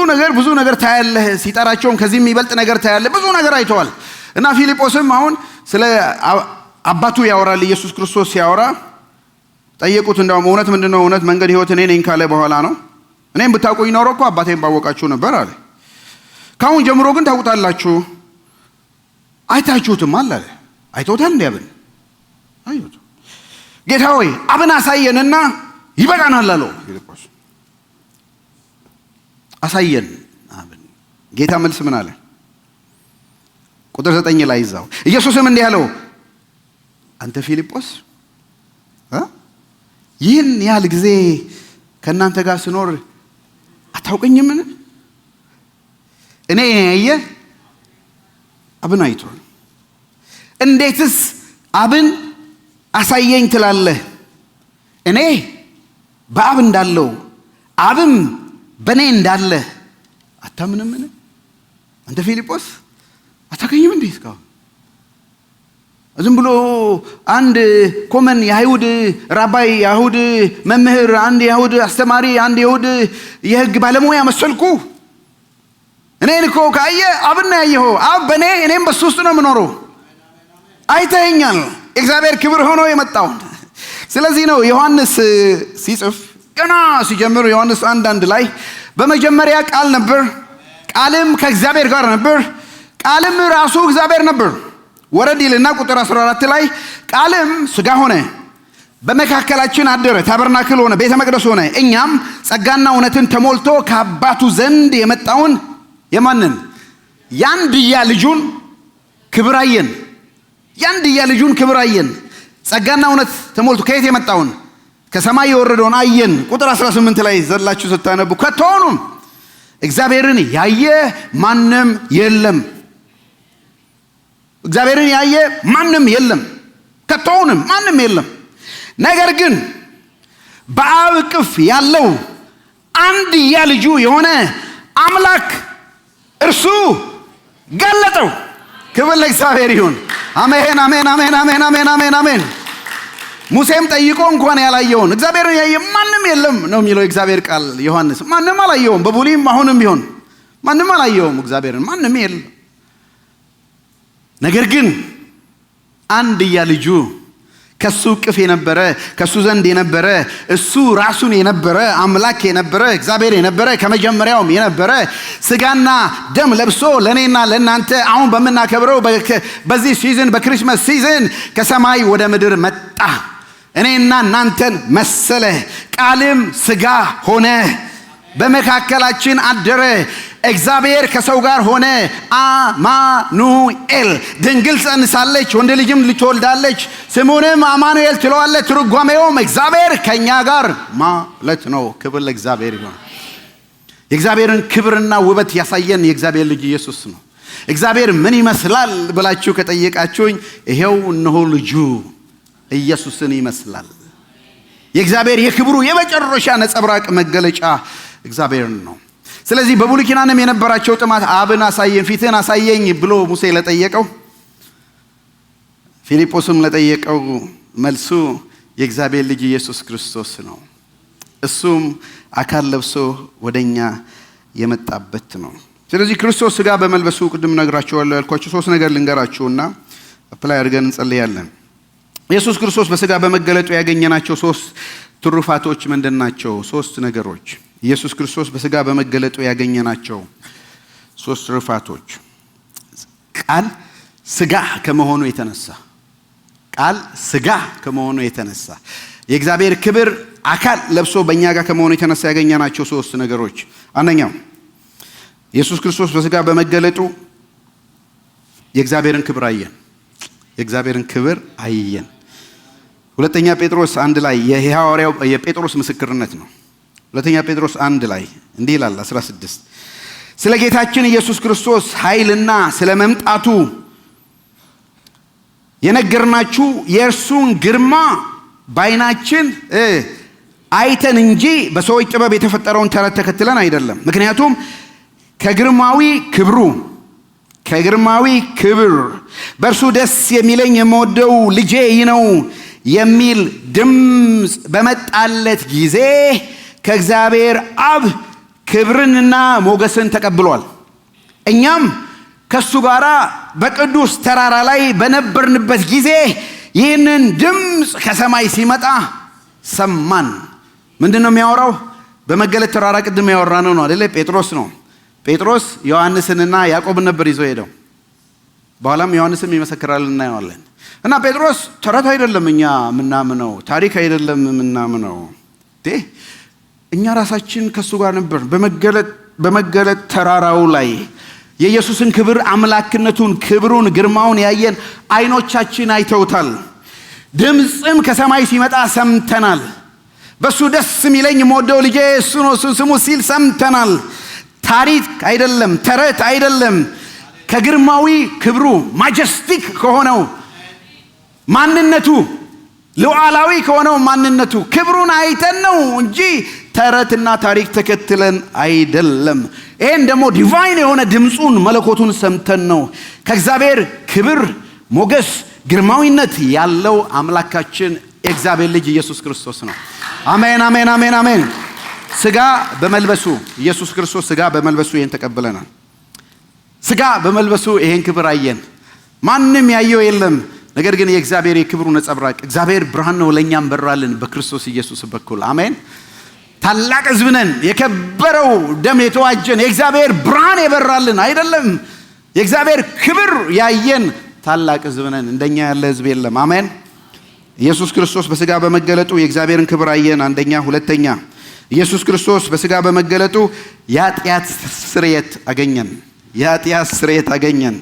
ነገር ታያለህ። ሲጠራቸውም ከዚህ የሚበልጥ ነገር ታያለህ። ብዙ ነገር አይተዋል። እና ፊልጶስም አሁን ስለ አባቱ ያወራል። ኢየሱስ ክርስቶስ ሲያወራ ጠየቁት። እንደውም እውነት ምንድነው? እውነት መንገድ ሕይወት እኔ ነኝ ካለ በኋላ ነው እኔም ብታውቁኝ ኖሮ እኮ አባቴን ባወቃችሁ ነበር አለ። ካሁን ጀምሮ ግን ታውቁታላችሁ አይታችሁትማል አለ። አይተውታል እንዴ አብን? አይሁት ጌታ ሆይ አብን አሳየንና ይበቃናል አለው ፊልጶስ። አሳየን አብን። ጌታ መልስ ምን አለ? ቁጥር 9 ላይ ይዛው ኢየሱስም እንዲህ አለው አንተ ፊልጶስ ይህን ያህል ጊዜ ከእናንተ ጋር ስኖር አታውቀኝምን? እኔ ያየ አብን አይቷል። እንዴትስ አብን አሳየኝ ትላለህ? እኔ በአብ እንዳለው አብም በእኔ እንዳለ አታምንምን? አንተ ፊልጶስ አታውቀኝም እንዴ? እስካሁን ዝም ብሎ አንድ ኮመን የአይሁድ ራባይ የአይሁድ መምህር፣ አንድ የአይሁድ አስተማሪ፣ አንድ የአይሁድ የሕግ ባለሙያ መሰልኩ? እኔን እኮ ካየ አብን ያየኸው። አብ በእኔ እኔም በሱ ውስጥ ነው የምኖረው። አይተኸኛል። እግዚአብሔር ክብር ሆኖ የመጣው። ስለዚህ ነው ዮሐንስ ሲጽፍ ገና ሲጀምር ዮሐንስ 1:1 ላይ በመጀመሪያ ቃል ነበር፣ ቃልም ከእግዚአብሔር ጋር ነበር፣ ቃልም ራሱ እግዚአብሔር ነበር። ወረድ ይልና ቁጥር 14 ላይ ቃልም ሥጋ ሆነ በመካከላችን አደረ፣ ታበርናክል ሆነ፣ ቤተ መቅደስ ሆነ። እኛም ጸጋና እውነትን ተሞልቶ ከአባቱ ዘንድ የመጣውን የማንን? ያንድያ ልጁን ክብር አየን። ያንድያ ልጁን ክብር አየን። ጸጋና እውነት ተሞልቶ ከየት የመጣውን? ከሰማይ የወረደውን አየን። ቁጥር 18 ላይ ዘላችሁ ስታነቡ ከቶውንም እግዚአብሔርን ያየ ማንም የለም። እግዚአብሔርን ያየ ማንም የለም። ከቶውንም ማንም የለም። ነገር ግን በአብ እቅፍ ያለው አንድያ ልጁ የሆነ አምላክ እርሱ ገለጠው። ክብር ለእግዚአብሔር ይሁን። አሜን አሜን አሜን አሜን አሜን አሜን አሜን። ሙሴም ጠይቆ እንኳን ያላየውን እግዚአብሔርን ያየ ማንም የለም ነው የሚለው እግዚአብሔር ቃል። ዮሐንስ ማንም አላየውም። በብሉይም አሁንም ቢሆን ማንም አላየውም እግዚአብሔርን፣ ማንም የለም። ነገር ግን አንድያ ልጁ ከሱ እቅፍ የነበረ ከሱ ዘንድ የነበረ እሱ ራሱን የነበረ አምላክ የነበረ እግዚአብሔር የነበረ ከመጀመሪያውም የነበረ ሥጋና ደም ለብሶ ለኔና ለናንተ አሁን በመናከብረው በዚህ ሲዝን በክሪስማስ ሲዝን ከሰማይ ወደ ምድር መጣ። እኔና እናንተን መሰለ። ቃልም ሥጋ ሆነ በመካከላችን አደረ። እግዚአብሔር ከሰው ጋር ሆነ። አማኑኤል። ድንግል ጸንሳለች፣ ወንድ ልጅም ትወልዳለች፣ ስሙንም አማኑኤል ትለዋለች። ትርጓሜውም እግዚአብሔር ከኛ ጋር ማለት ነው። ክብር ለእግዚአብሔር ይሁን። የእግዚአብሔርን ክብርና ውበት ያሳየን የእግዚአብሔር ልጅ ኢየሱስ ነው። እግዚአብሔር ምን ይመስላል ብላችሁ ከጠየቃችሁኝ ይሄው እነሆ ልጁ ኢየሱስን ይመስላል። የእግዚአብሔር የክብሩ የመጨረሻ ነጸብራቅ መገለጫ እግዚአብሔር ነው። ስለዚህ በብሉይ ኪዳንም የነበራቸው ጥማት አብን አሳየን፣ ፊትን አሳየኝ ብሎ ሙሴ ለጠየቀው፣ ፊልጶስም ለጠየቀው መልሱ የእግዚአብሔር ልጅ ኢየሱስ ክርስቶስ ነው። እሱም አካል ለብሶ ወደኛ የመጣበት ነው። ስለዚህ ክርስቶስ ሥጋ በመልበሱ ቅድም ነግራችኋለሁ ያልኳችሁ 3 ነገር ልንገራችሁና አፕላይ አድርገን እንጸልያለን። ኢየሱስ ክርስቶስ በሥጋ በመገለጡ ያገኘናቸው ሶስት ትሩፋቶች ምንድናቸው? ሶስት ነገሮች። ኢየሱስ ክርስቶስ በሥጋ በመገለጡ ያገኘናቸው ሶስት ትሩፋቶች። ቃል ሥጋ ከመሆኑ የተነሳ የእግዚአብሔር ክብር አካል ለብሶ በእኛ ጋር ከመሆኑ የተነሳ ያገኘናቸው ሶስት ነገሮች። አንደኛው ኢየሱስ ክርስቶስ በሥጋ በመገለጡ የእግዚአብሔርን ክብር አየን። ሁለተኛ ጴጥሮስ 1 ላይ የሐዋርያው የጴጥሮስ ምስክርነት ነው። ሁለተኛ ጴጥሮስ 1 ላይ እንዲህ ይላል 16 ስለ ጌታችን ኢየሱስ ክርስቶስ ኃይልና ስለ መምጣቱ የነገርናችሁ የእርሱን ግርማ በዓይናችን አይተን እንጂ በሰዎች ጥበብ የተፈጠረውን ተረት ተከትለን አይደለም። ምክንያቱም ከግርማዊ ክብር በእርሱ ደስ የሚለኝ የምወደው ልጄ ይህ ነው የሚል ድምፅ በመጣለት ጊዜ ከእግዚአብሔር አብ ክብርንና ሞገስን ተቀብሏል። እኛም ከሱ ጋር በቅዱስ ተራራ ላይ በነበርንበት ጊዜ ይህንን ድምፅ ከሰማይ ሲመጣ ሰማን። ምንድነው የሚያወራው? በመገለጥ ተራራ ቅድም ያወራነው ነው አይደለ? ጴጥሮስ ዮሐንስንና ያዕቆብን ነበር ይዞ ሄደው። በኋላም ዮሐንስም ይመሰክራል እናየዋለን። እና ጴጥሮስ ተረት አይደለም እኛ ምናምነው፣ ታሪክ አይደለም ምናምነው፣ እኛ ራሳችን ከሱ ጋር ነበር በመገለጥ ተራራው ላይ የኢየሱስን ክብር፣ አምላክነቱን፣ ክብሩን፣ ግርማውን ያየን አይኖቻችን አይተውታል። ድምፅም ከሰማይ ሲመጣ ሰምተናል። በሱ ደስ የሚለኝ የምወደው ልጄ እሱ ነው እሱን ስሙ ሲል ሰምተናል። ታሪክ አይደለም፣ ተረት አይደለም። ከግርማዊ ክብሩ ማጀስቲክ ከሆነው ማንነቱ፣ ሉዓላዊ ከሆነው ማንነቱ ክብሩን አይተን ነው እንጂ ተረትና ታሪክ ተከትለን አይደለም። ይሄን ደግሞ ዲቫይን የሆነ ድምፁን፣ መለኮቱን ሰምተን ነው። ከእግዚአብሔር ክብር፣ ሞገስ፣ ግርማዊነት ያለው አምላካችን የእግዚአብሔር ልጅ ኢየሱስ ክርስቶስ ነው። አሜን አሜን አሜን አሜን። ሥጋ በመልበሱ ኢየሱስ ክርስቶስ ሥጋ በመልበሱ ይሄን ተቀብለናል። ሥጋ በመልበሱ ይሄን ክብር አየን። ማንም ያየው የለም። ነገር ግን የእግዚአብሔር የክብሩ ነጸብራቅ እግዚአብሔር ብርሃን ነው፣ ለኛም በራልን በክርስቶስ ኢየሱስ በኩል አሜን። ታላቅ ሕዝብ ነን። የከበረው ደም የተዋጀን የእግዚአብሔር ብርሃን የበራልን አይደለም፣ የእግዚአብሔር ክብር ያየን ታላቅ ሕዝብ ነን። እንደኛ ያለ ሕዝብ የለም። አሜን። ኢየሱስ ክርስቶስ በሥጋ በመገለጡ የእግዚአብሔርን ክብር አየን። አንደኛ። ሁለተኛ ኢየሱስ ክርስቶስ በሥጋ በመገለጡ የኃጢአት ስርየት አገኘን።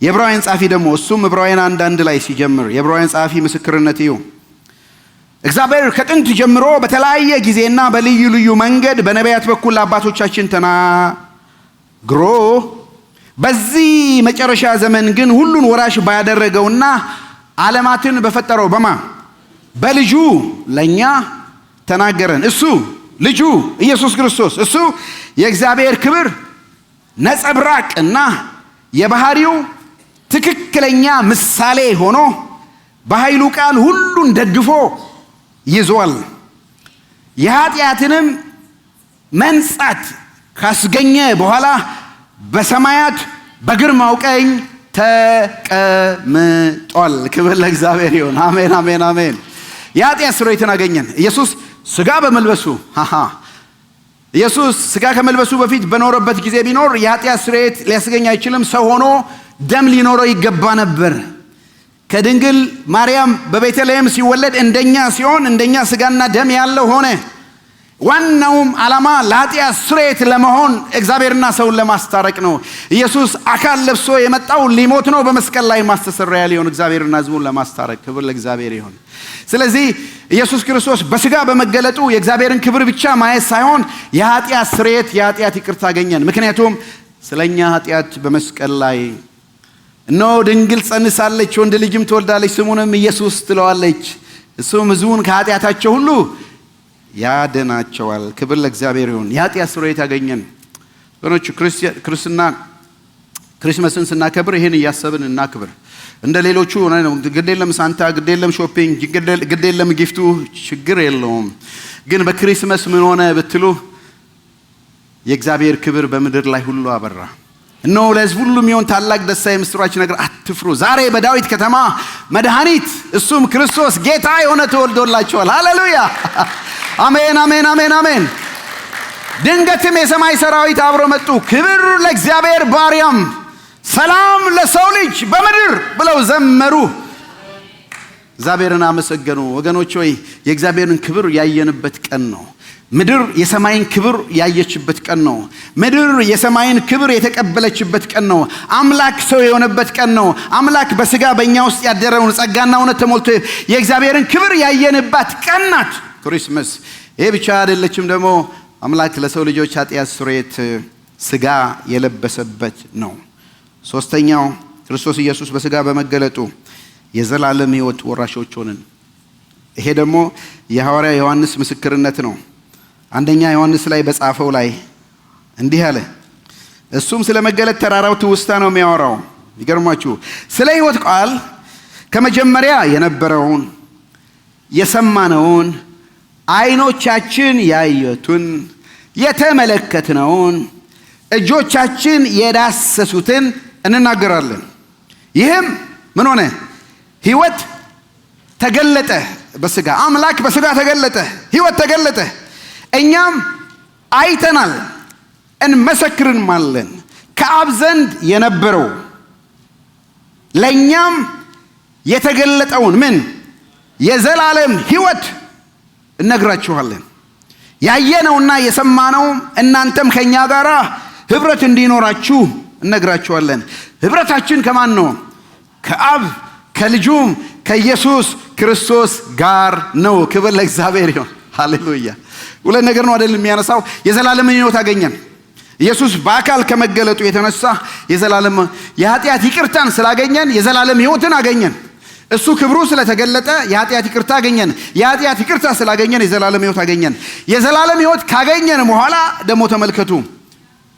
የዕብራውያን ጻፊ ደግሞ እሱም ዕብራውያን 1:1 ላይ ሲጀምር የዕብራውያን ጻፊ ምስክርነት እዩ። እግዚአብሔር ከጥንት ጀምሮ በተለያየ ጊዜና በልዩ ልዩ መንገድ በነቢያት በኩል ለአባቶቻችን ተናግሮ በዚህ መጨረሻ ዘመን ግን ሁሉን ወራሽ ባያደረገውና ዓለማትን በፈጠረው በልጁ ለኛ ተናገረን። እሱ ልጁ ኢየሱስ ክርስቶስ እሱ የእግዚአብሔር ክብር ነጸብራቅና የባህሪው ትክክለኛ ምሳሌ ሆኖ በኃይሉ ቃል ሁሉን ደግፎ ይዟል። የኃጢአትንም መንጻት ካስገኘ በኋላ በሰማያት በግርማው ቀኝ ተቀምጧል። ክብር ለእግዚአብሔር ይሁን። አሜን አሜን አሜን። የኃጢአት ስርየትን አገኘን። ኢየሱስ ሥጋ በመልበሱ ኢየሱስ ሥጋ ከመልበሱ በፊት በኖረበት ጊዜ ቢኖር የኃጢአት ስርየት ሊያስገኝ አይችልም። ሰው ሆኖ ደም ሊኖረው ይገባ ነበር። ከድንግል ማርያም በቤተልሔም ሲወለድ እንደኛ ሲሆን እንደኛ ሥጋና ደም ያለው ሆነ። ዋናውም ዓላማ ለኃጢአት ስርየት ለመሆን እግዚአብሔርና ሰውን ለማስታረቅ ነው። ኢየሱስ አካል ለብሶ የመጣው ሊሞት ነው፣ በመስቀል ላይ ማስተሰሪያ ሊሆን እግዚአብሔርና ሕዝቡን ለማስታረቅ። ክብር ለእግዚአብሔር ይሁን። ስለዚህ ኢየሱስ ክርስቶስ በሥጋ በመገለጡ የእግዚአብሔርን ክብር ብቻ ማየት ሳይሆን የኃጢአት ስርየት፣ የኃጢአት ይቅርታ አገኘን። ምክንያቱም ስለኛ ኃጢአት በመስቀል ላይ እነሆ ድንግል ጸንሳለች፣ ወንድ ልጅም ትወልዳለች፣ ስሙንም ኢየሱስ ትለዋለች፣ እሱም ሕዝቡን ከኃጢአታቸው ሁሉ ያድናቸዋል። ክብር ለእግዚአብሔር ይሁን። የኃጢአት ስርየት ያገኘን ወገኖች፣ ክሪስመስን ስናከብር ይሄን እያሰብን እናክብር። እንደ ሌሎቹ ግዴለም ሳንታ፣ ግዴለም ሾፒንግ፣ ግዴለም ጊፍቱ ችግር የለውም። ግን በክሪስመስ ምን ሆነ ብትሉ የእግዚአብሔር ክብር በምድር ላይ ሁሉ አበራ። እነሆ ለሕዝብ ሁሉ የሚሆን ታላቅ ደስታ የምስራች ነገር አትፍሩ። ዛሬ በዳዊት ከተማ መድኃኒት እሱም ክርስቶስ ጌታ የሆነ ተወልዶላችኋል። ሃሌሉያ አሜን አሜን አሜን አሜን። ድንገትም የሰማይ ሰራዊት አብሮ መጡ። ክብር ለእግዚአብሔር በአርያም ሰላም ለሰው ልጅ በምድር ብለው ዘመሩ። እግዚአብሔርን አመሰገኑ። ወገኖች ሆይ የእግዚአብሔርን ክብር ያየንበት ቀን ነው። ምድር የሰማይን ክብር ያየችበት ቀን ነው። ምድር የሰማይን ክብር የተቀበለችበት ቀን ነው። አምላክ ሰው የሆነበት ቀን ነው። አምላክ በስጋ በእኛ ውስጥ ያደረውን ጸጋና እውነት ተሞልቶ የእግዚአብሔርን ክብር ያየንባት ቀን ናት ክሪስማስ። ይሄ ብቻ አይደለችም፣ ደግሞ አምላክ ለሰው ልጆች ኃጢአት ስርየት ስጋ የለበሰበት ነው። ሶስተኛው ክርስቶስ ኢየሱስ በስጋ በመገለጡ የዘላለም ሕይወት ወራሾች ሆነን። ይሄ ደግሞ የሐዋርያ ዮሐንስ ምስክርነት ነው። አንደኛ ዮሐንስ ላይ በጻፈው ላይ እንዲህ አለ። እሱም ስለ መገለጥ ተራራው ትውስታ ነው የሚያወራው። ይገርማችሁ ስለ ሕይወት ቃል ከመጀመሪያ የነበረውን የሰማነውን አይኖቻችን ያዩትን የተመለከትነውን እጆቻችን የዳሰሱትን እንናገራለን። ይህም ምን ሆነ? ሕይወት ተገለጠ በስጋ። አምላክ በስጋ ተገለጠ፣ ሕይወት ተገለጠ። እኛም አይተናል እንመሰክርማለን። ከአብ ዘንድ የነበረው ለእኛም የተገለጠውን ምን የዘላለም ሕይወት እነግራችኋለን። ያየነውና የሰማነው እናንተም ከኛ ጋር ህብረት እንዲኖራችሁ እነግራችኋለን። ህብረታችን ከማን ነው? ከአብ ከልጁም ከኢየሱስ ክርስቶስ ጋር ነው። ክብር ለእግዚአብሔር ይሁን። ሃሌሉያ። ሁለት ነገር ነው አይደል የሚያነሳው? የዘላለምን ሕይወት አገኘን። ኢየሱስ በአካል ከመገለጡ የተነሳ የዘላለም የኃጢአት ይቅርታን ስላገኘን የዘላለም ሕይወትን አገኘን። እሱ ክብሩ ስለተገለጠ የኃጢአት ይቅርታ አገኘን። የኃጢአት ይቅርታ ስላገኘን የዘላለም ሕይወት አገኘን። የዘላለም ሕይወት ካገኘን በኋላ ደግሞ ተመልከቱ፣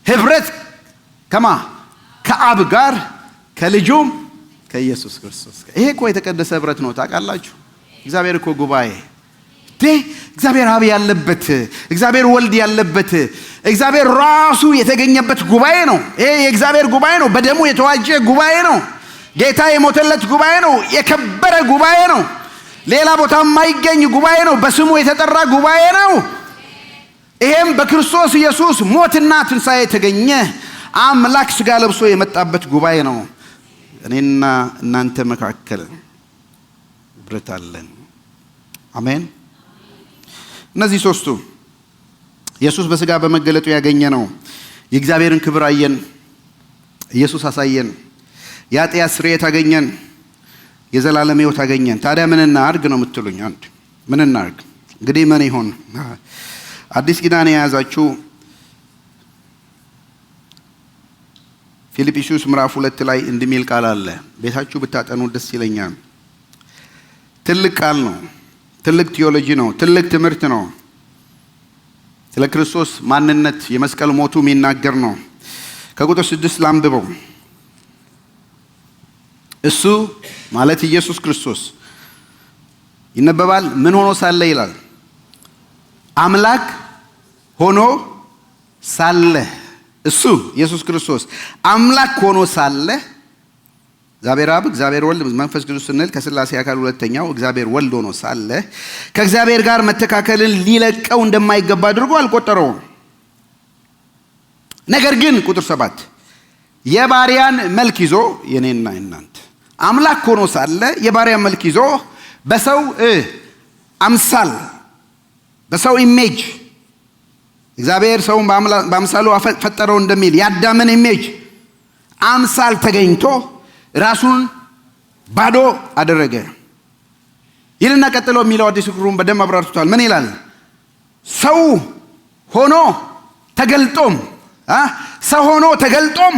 ህብረት ከማ ከአብ ጋር ከልጁም ከኢየሱስ ክርስቶስ ጋር። ይሄ እኮ የተቀደሰ ህብረት ነው። ታውቃላችሁ፣ እግዚአብሔር እኮ ጉባኤ እግዚአብሔር አብ ያለበት፣ እግዚአብሔር ወልድ ያለበት፣ እግዚአብሔር ራሱ የተገኘበት ጉባኤ ነው። ይሄ የእግዚአብሔር ጉባኤ ነው። በደሙ የተዋጀ ጉባኤ ነው። ጌታ የሞተለት ጉባኤ ነው። የከበረ ጉባኤ ነው። ሌላ ቦታ የማይገኝ ጉባኤ ነው። በስሙ የተጠራ ጉባኤ ነው። ይሄም በክርስቶስ ኢየሱስ ሞትና ትንሣኤ የተገኘ አምላክ ስጋ ለብሶ የመጣበት ጉባኤ ነው። እኔና እናንተ መካከል ህብረት አለን። አሜን። እነዚህ ሶስቱ ኢየሱስ በስጋ በመገለጡ ያገኘ ነው። የእግዚአብሔርን ክብር አየን፣ ኢየሱስ አሳየን። የኃጢአት ስርየት አገኘን፣ የዘላለም ሕይወት አገኘን። ታዲያ ምን እናድርግ ነው የምትሉኝ? አንድ ምን እናድርግ? እንግዲህ ምን ይሆን? አዲስ ኪዳን የያዛችሁ ፊልጵስዩስ ምዕራፍ 2 ላይ እንደሚል ቃል አለ። ቤታችሁ ብታጠኑ ደስ ይለኛል። ትልቅ ቃል ነው። ትልቅ ቲዮሎጂ ነው። ትልቅ ትምህርት ነው። ስለ ክርስቶስ ማንነት የመስቀል ሞቱ የሚናገር ነው። ከቁጥር 6 ላንብበው። እሱ ማለት ኢየሱስ ክርስቶስ ይነበባል። ምን ሆኖ ሳለ ይላል? አምላክ ሆኖ ሳለ። እሱ ኢየሱስ ክርስቶስ አምላክ ሆኖ ሳለ እግዚአብሔር አብ፣ እግዚአብሔር ወልድ፣ መንፈስ ቅዱስ ስንል ከሥላሴ አካል ሁለተኛው እግዚአብሔር ወልድ ሆኖ ሳለ ከእግዚአብሔር ጋር መተካከልን ሊለቀው እንደማይገባ አድርጎ አልቆጠረውም። ነገር ግን ቁጥር 7 የባሪያን መልክ ይዞ የኔና እናንተ አምላክ ሆኖ ሳለ የባሪያን መልክ ይዞ በሰው አምሳል በሰው ኢሜጅ እግዚአብሔር ሰውን በአምሳሉ ፈጠረው እንደሚል የአዳምን ኢሜጅ አምሳል ተገኝቶ ራሱን ባዶ አደረገ ይልና ቀጥሎ የሚለው አዲስ ክሩም በደም አብራርቶታል። ምን ይላል? ሰው ሆኖ ተገልጦም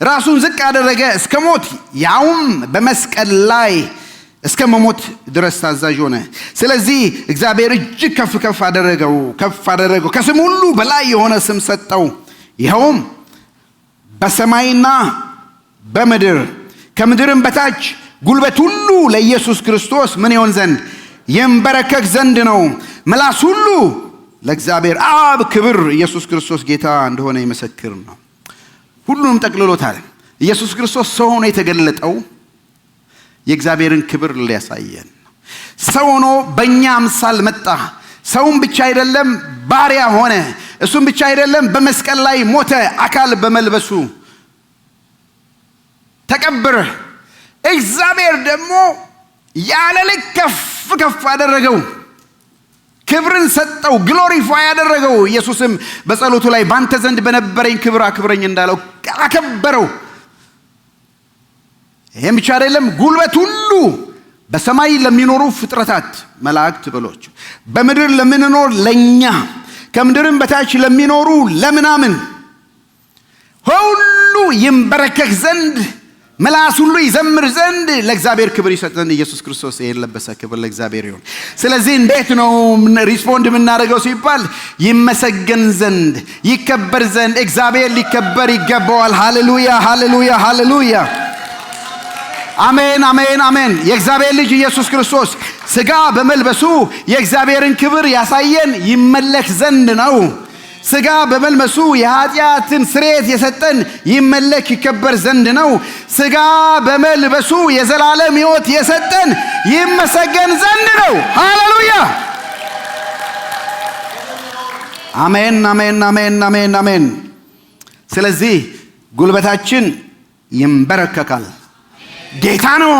ራሱን ዝቅ አደረገ እስከ ሞት፣ ያውም በመስቀል ላይ እስከ መሞት ድረስ ታዛዥ ሆነ። ስለዚህ እግዚአብሔር እጅግ ከፍ አደረገው፣ ከስም ሁሉ በላይ የሆነ ስም ሰጠው። ይኸውም በሰማይና በምድር ከምድርም በታች ጉልበት ሁሉ ለኢየሱስ ክርስቶስ ምን ይሆን ዘንድ ይንበረከክ ዘንድ ነው። ምላስ ሁሉ ለእግዚአብሔር አብ ክብር ኢየሱስ ክርስቶስ ጌታ እንደሆነ ይመሰክር ነው። ሁሉንም ጠቅልሎታል። ኢየሱስ ክርስቶስ ሰው ሆኖ የተገለጠው የእግዚአብሔርን ክብር ሊያሳየን ሰው ሆኖ በእኛ አምሳል መጣ። ሰውም ብቻ አይደለም ባሪያ ሆነ። እሱም ብቻ አይደለም በመስቀል ላይ ሞተ። አካል በመልበሱ ተቀበረ። እግዚአብሔር ደግሞ ያለ ልክ ከፍ አደረገው። ክብርን ሰጠው። ግሎሪፋይ ያደረገው። ኢየሱስም በጸሎቱ ላይ ባንተ ዘንድ በነበረኝ ክብር አክብረኝ እንዳለው አከበረው። ይሄም ብቻ አይደለም ጉልበት ሁሉ በሰማይ ለሚኖሩ ፍጥረታት መላእክት በሎች በምድር ለምንኖር ለኛ ከምድርም በታች ለሚኖሩ ለምናምን ሁሉ ይንበረከክ ዘንድ ምላስ ሁሉ ይዘምር ዘንድ ለእግዚአብሔር ክብር ይሰጥ ዘንድ ኢየሱስ ክርስቶስ የለበሰ ክብር ለእግዚአብሔር ይሁን። ስለዚህ እንዴት ነው ሪስፖንድ የምናደርገው ሲባል ይመሰገን ዘንድ ይከበር ዘንድ እግዚአብሔር ሊከበር ይገባዋል። ሃሌሉያ ሃሌሉያ ሃሌሉያ አሜን አሜን አሜን። የእግዚአብሔር ልጅ ኢየሱስ ክርስቶስ ሥጋ በመልበሱ የእግዚአብሔርን ክብር ያሳየን ይመለክ ዘንድ ነው። ሥጋ በመልበሱ የኃጢአትን ስርየት የሰጠን ይመለክ ይከበር ዘንድ ነው። ሥጋ በመልበሱ የዘላለም ሕይወት የሰጠን ይመሰገን ዘንድ ነው። ሃሌሉያ አሜን አሜን አሜን አሜን አሜን። ስለዚህ ጉልበታችን ይንበረከካል። ጌታ ነው።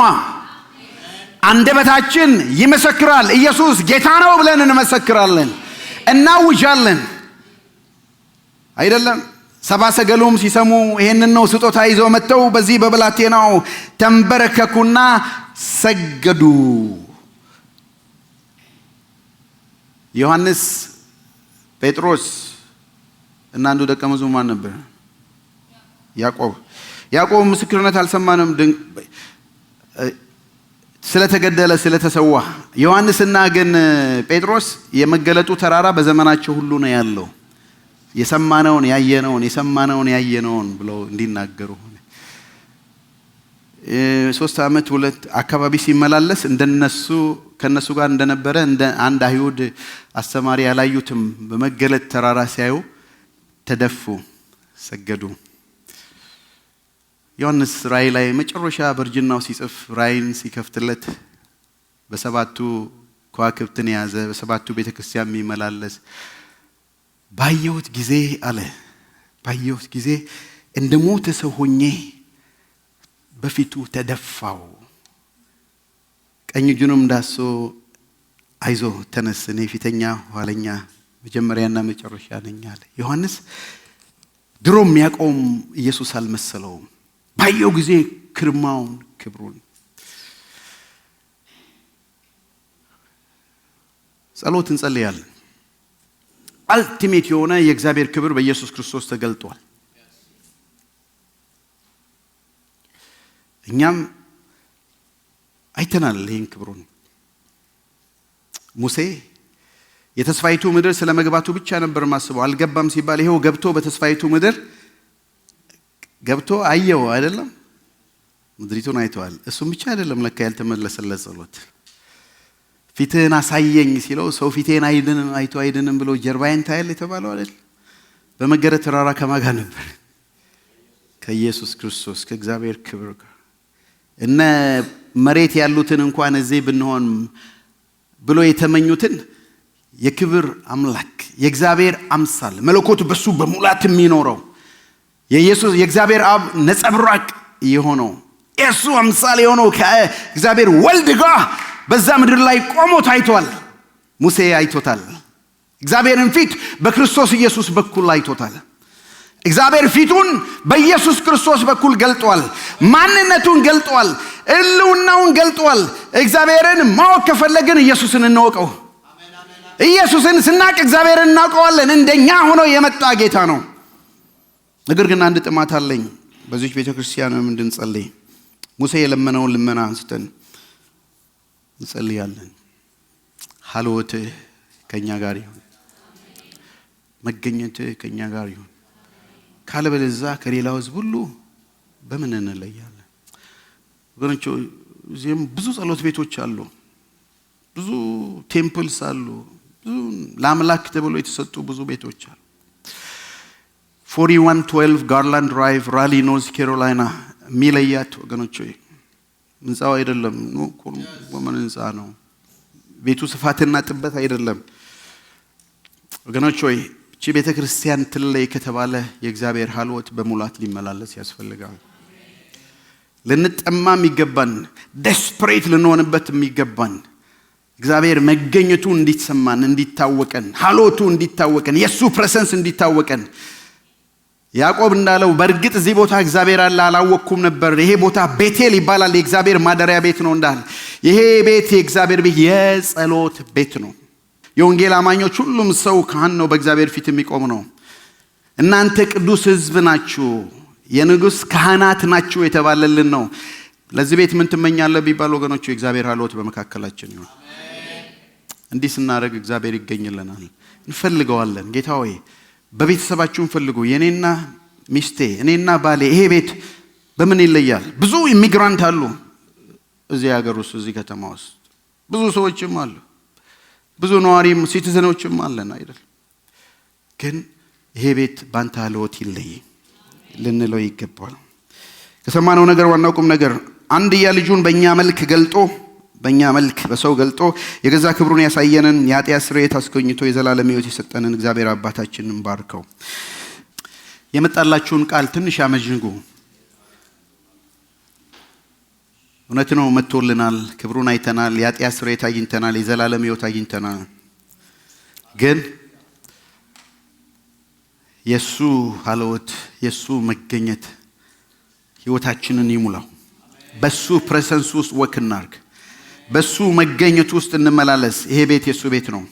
አንደበታችን ይመሰክራል። ኢየሱስ ጌታ ነው ብለን እንመሰክራለን፣ እናውጃለን። አይደለም ሰብአ ሰገሉም ሲሰሙ ይሄንን ነው ስጦታ ይዘው መጥተው በዚህ በብላቴናው ተንበረከኩና ሰገዱ። ዮሐንስ፣ ጴጥሮስ እና አንዱ ደቀ መዝሙር ማን ነበር? ያዕቆብ ምስክርነት አልሰማንም ስለተገደለ ስለተሰዋ። ዮሐንስና ግን ጴጥሮስ የመገለጡ ተራራ በዘመናቸው ሁሉ ነው ያለው። የሰማነውን ያየነውን ብለው እንዲናገሩ 3 ዓመት 2 አካባቢ ሲመላለስ ከነሱ ጋር እንደነበረ እንደ አንድ አይሁድ አስተማሪ ያላዩትም በመገለጥ ተራራ ሲያዩ ተደፉ፣ ሰገዱ። ዮሐንስ ራእይ ላይ መጨረሻ በርጅናው ሲጽፍ ራእይን ሲከፍትለት በሰባቱ ከዋክብትን የያዘ በሰባቱ ቤተክርስቲያን የሚመላለስ ባየሁት ጊዜ እንደ ሞተ ሰው ሆኜ በፊቱ ተደፋው። ቀኝ እጁንም ዳሶ አይዞ ተነስ፣ እኔ ፊተኛ ኋለኛ መጀመሪያና መጨረሻ ነኝ አለ። ዮሐንስ ድሮም ያቆም ኢየሱስ አልመሰለውም። ባየው ጊዜ ክብሩን ጸሎት እንጸልያለን። አልቲሜት የሆነ የእግዚአብሔር ክብር በኢየሱስ ክርስቶስ ተገልጧል። እኛም አይተናል ይህን ክብሩን። ሙሴ የተስፋይቱ ምድር ስለመግባቱ ብቻ ነበር ማስበው። አልገባም ሲባል ይሄው ገብቶ በተስፋይቱ ምድር ገብቶ አየው አይደለም? ምድሪቱን አይተዋል። እሱም ብቻ አይደለም ለካ ያልተመለሰለት ጸሎት። ፊትህን አሳየኝ ሲለው ሰው ፊቴን አይቶ አይድንም ብሎ ጀርባዬን ታያል የተባለው አይደል? በመገረድ ተራራ ከማጋ ነበር? ከኢየሱስ ክርስቶስ ከእግዚአብሔር ክብር ጋር። እነ መሬት ያሉትን እንኳን እዚህ ብንሆን ብሎ የተመኙትን የክብር አምላክ የእግዚአብሔር አምሳል መለኮቱ በሱ በሙላት የሚኖረው የእግዚአብሔር አብ ነጸብራቅ የሆነው የሱ አምሳል የሆነው ከእግዚአብሔር ወልድ ጋር በዛ ምድር ላይ ቆሞ ታይቷል። ሙሴ አይቶታል። እግዚአብሔርን ፊት በክርስቶስ ኢየሱስ በኩል አይቶታል። እግዚአብሔር ፊቱን በኢየሱስ ክርስቶስ በኩል ገልጧል። ማንነቱን ገልጧል። ሕልውናውን ገልጧል። እግዚአብሔርን ማወቅ ከፈለግን ኢየሱስን እንወቀው። ኢየሱስን ስናቅ እግዚአብሔርን እናውቀዋለን። እንደኛ ሆኖ የመጣ ጌታ ነው። ነገር ግን አንድ ጥማት አለኝ በዚህ ቤተክርስቲያን እንድንጸልይ። ሙሴ የለመነውን ልመና አንስተን እንጸልያለን። ሐልወትህ ከኛ ጋር ይሁን፣ መገኘትህ ከኛ ጋር ይሁን። ካለበለዚያ ከሌላው ሕዝብ ሁሉ በምን እንለያለን? ወገኖች እዚህም ብዙ ጸሎት ቤቶች አሉ፣ ብዙ ቴምፕልስ አሉ፣ ብዙ ለአምላክ ተብሎ የተሰጡ ብዙ ቤቶች አሉ። 4112 ጋርላንድ ድራይቭ ራሊ ኖርዝ ካሮላይና ሚለያት ወገኖች ሆይ ህንጻው አይደለም ነው ወመን ህንጻ ነው ቤቱ ስፋትና ጥበት አይደለም ወገኖች ሆይ እቺ ቤተክርስቲያን ትለይ ከተባለ የእግዚአብሔር ሐልወት በሙላት ሊመላለስ ያስፈልጋል ልንጠማም ይገባን ዴስፐሬት ልንሆንበት የሚገባን እግዚአብሔር መገኘቱ እንዲተሰማን እንዲታወቀን ሐልወቱ እንዲታወቀን የሱ ፕሬዘንስ እንዲታወቀን ያዕቆብ እንዳለው በርግጥ እዚህ ቦታ እግዚአብሔር አለ አላወቅኩም ነበር ይሄ ቦታ ቤቴል ይባላል የእግዚአብሔር ማደሪያ ቤት ነው እንዳል ይሄ ቤት የእግዚአብሔር ቤት የጸሎት ቤት ነው የወንጌል አማኞች ሁሉም ሰው ካህን ነው በእግዚአብሔር ፊት የሚቆም ነው እናንተ ቅዱስ ሕዝብ ናችሁ የንጉስ ካህናት ናችሁ የተባለልን ነው ለዚህ ቤት ምን ትመኛለህ ቢባል ወገኖች የእግዚአብሔር ሐልወት በመካከላችን ነው እንዲህ ስናደርግ እግዚአብሔር ይገኝልናል እንፈልገዋለን ጌታ ሆይ በቤተሰባችሁን ፈልጉ የኔና ሚስቴ እኔና ባሌ ይሄ ቤት በምን ይለያል ብዙ ኢሚግራንት አሉ እዚህ ሀገር ውስጥ እዚህ ከተማ ውስጥ ብዙ ሰዎችም አሉ ብዙ ነዋሪም ሲቲዝኖችም አለን አይደል ግን ይሄ ቤት ባንተ ሐልወት ይለይ ልንለው ይገባል ከሰማነው ነገር ዋናው ቁም ነገር አንድያ ልጁን በእኛ መልክ ገልጦ በእኛ መልክ በሰው ገልጦ የገዛ ክብሩን ያሳየንን የኃጢአት ስርየት አስገኝቶ የዘላለም ሕይወት የሰጠንን እግዚአብሔር አባታችንን ባርከው የመጣላችሁን ቃል ትንሽ ያመዥንጉ እውነት ነው መጥቶልናል ክብሩን አይተናል የኃጢአት ስርየት አግኝተናል የዘላለም ሕይወት አግኝተናል ግን የሱ ሐልወት የሱ መገኘት ሕይወታችንን ይሙላው በሱ ፕሬዘንስ ውስጥ ወክ እናርግ በሱ መገኘት ውስጥ እንመላለስ ይሄ ቤት የሱ ቤት ነው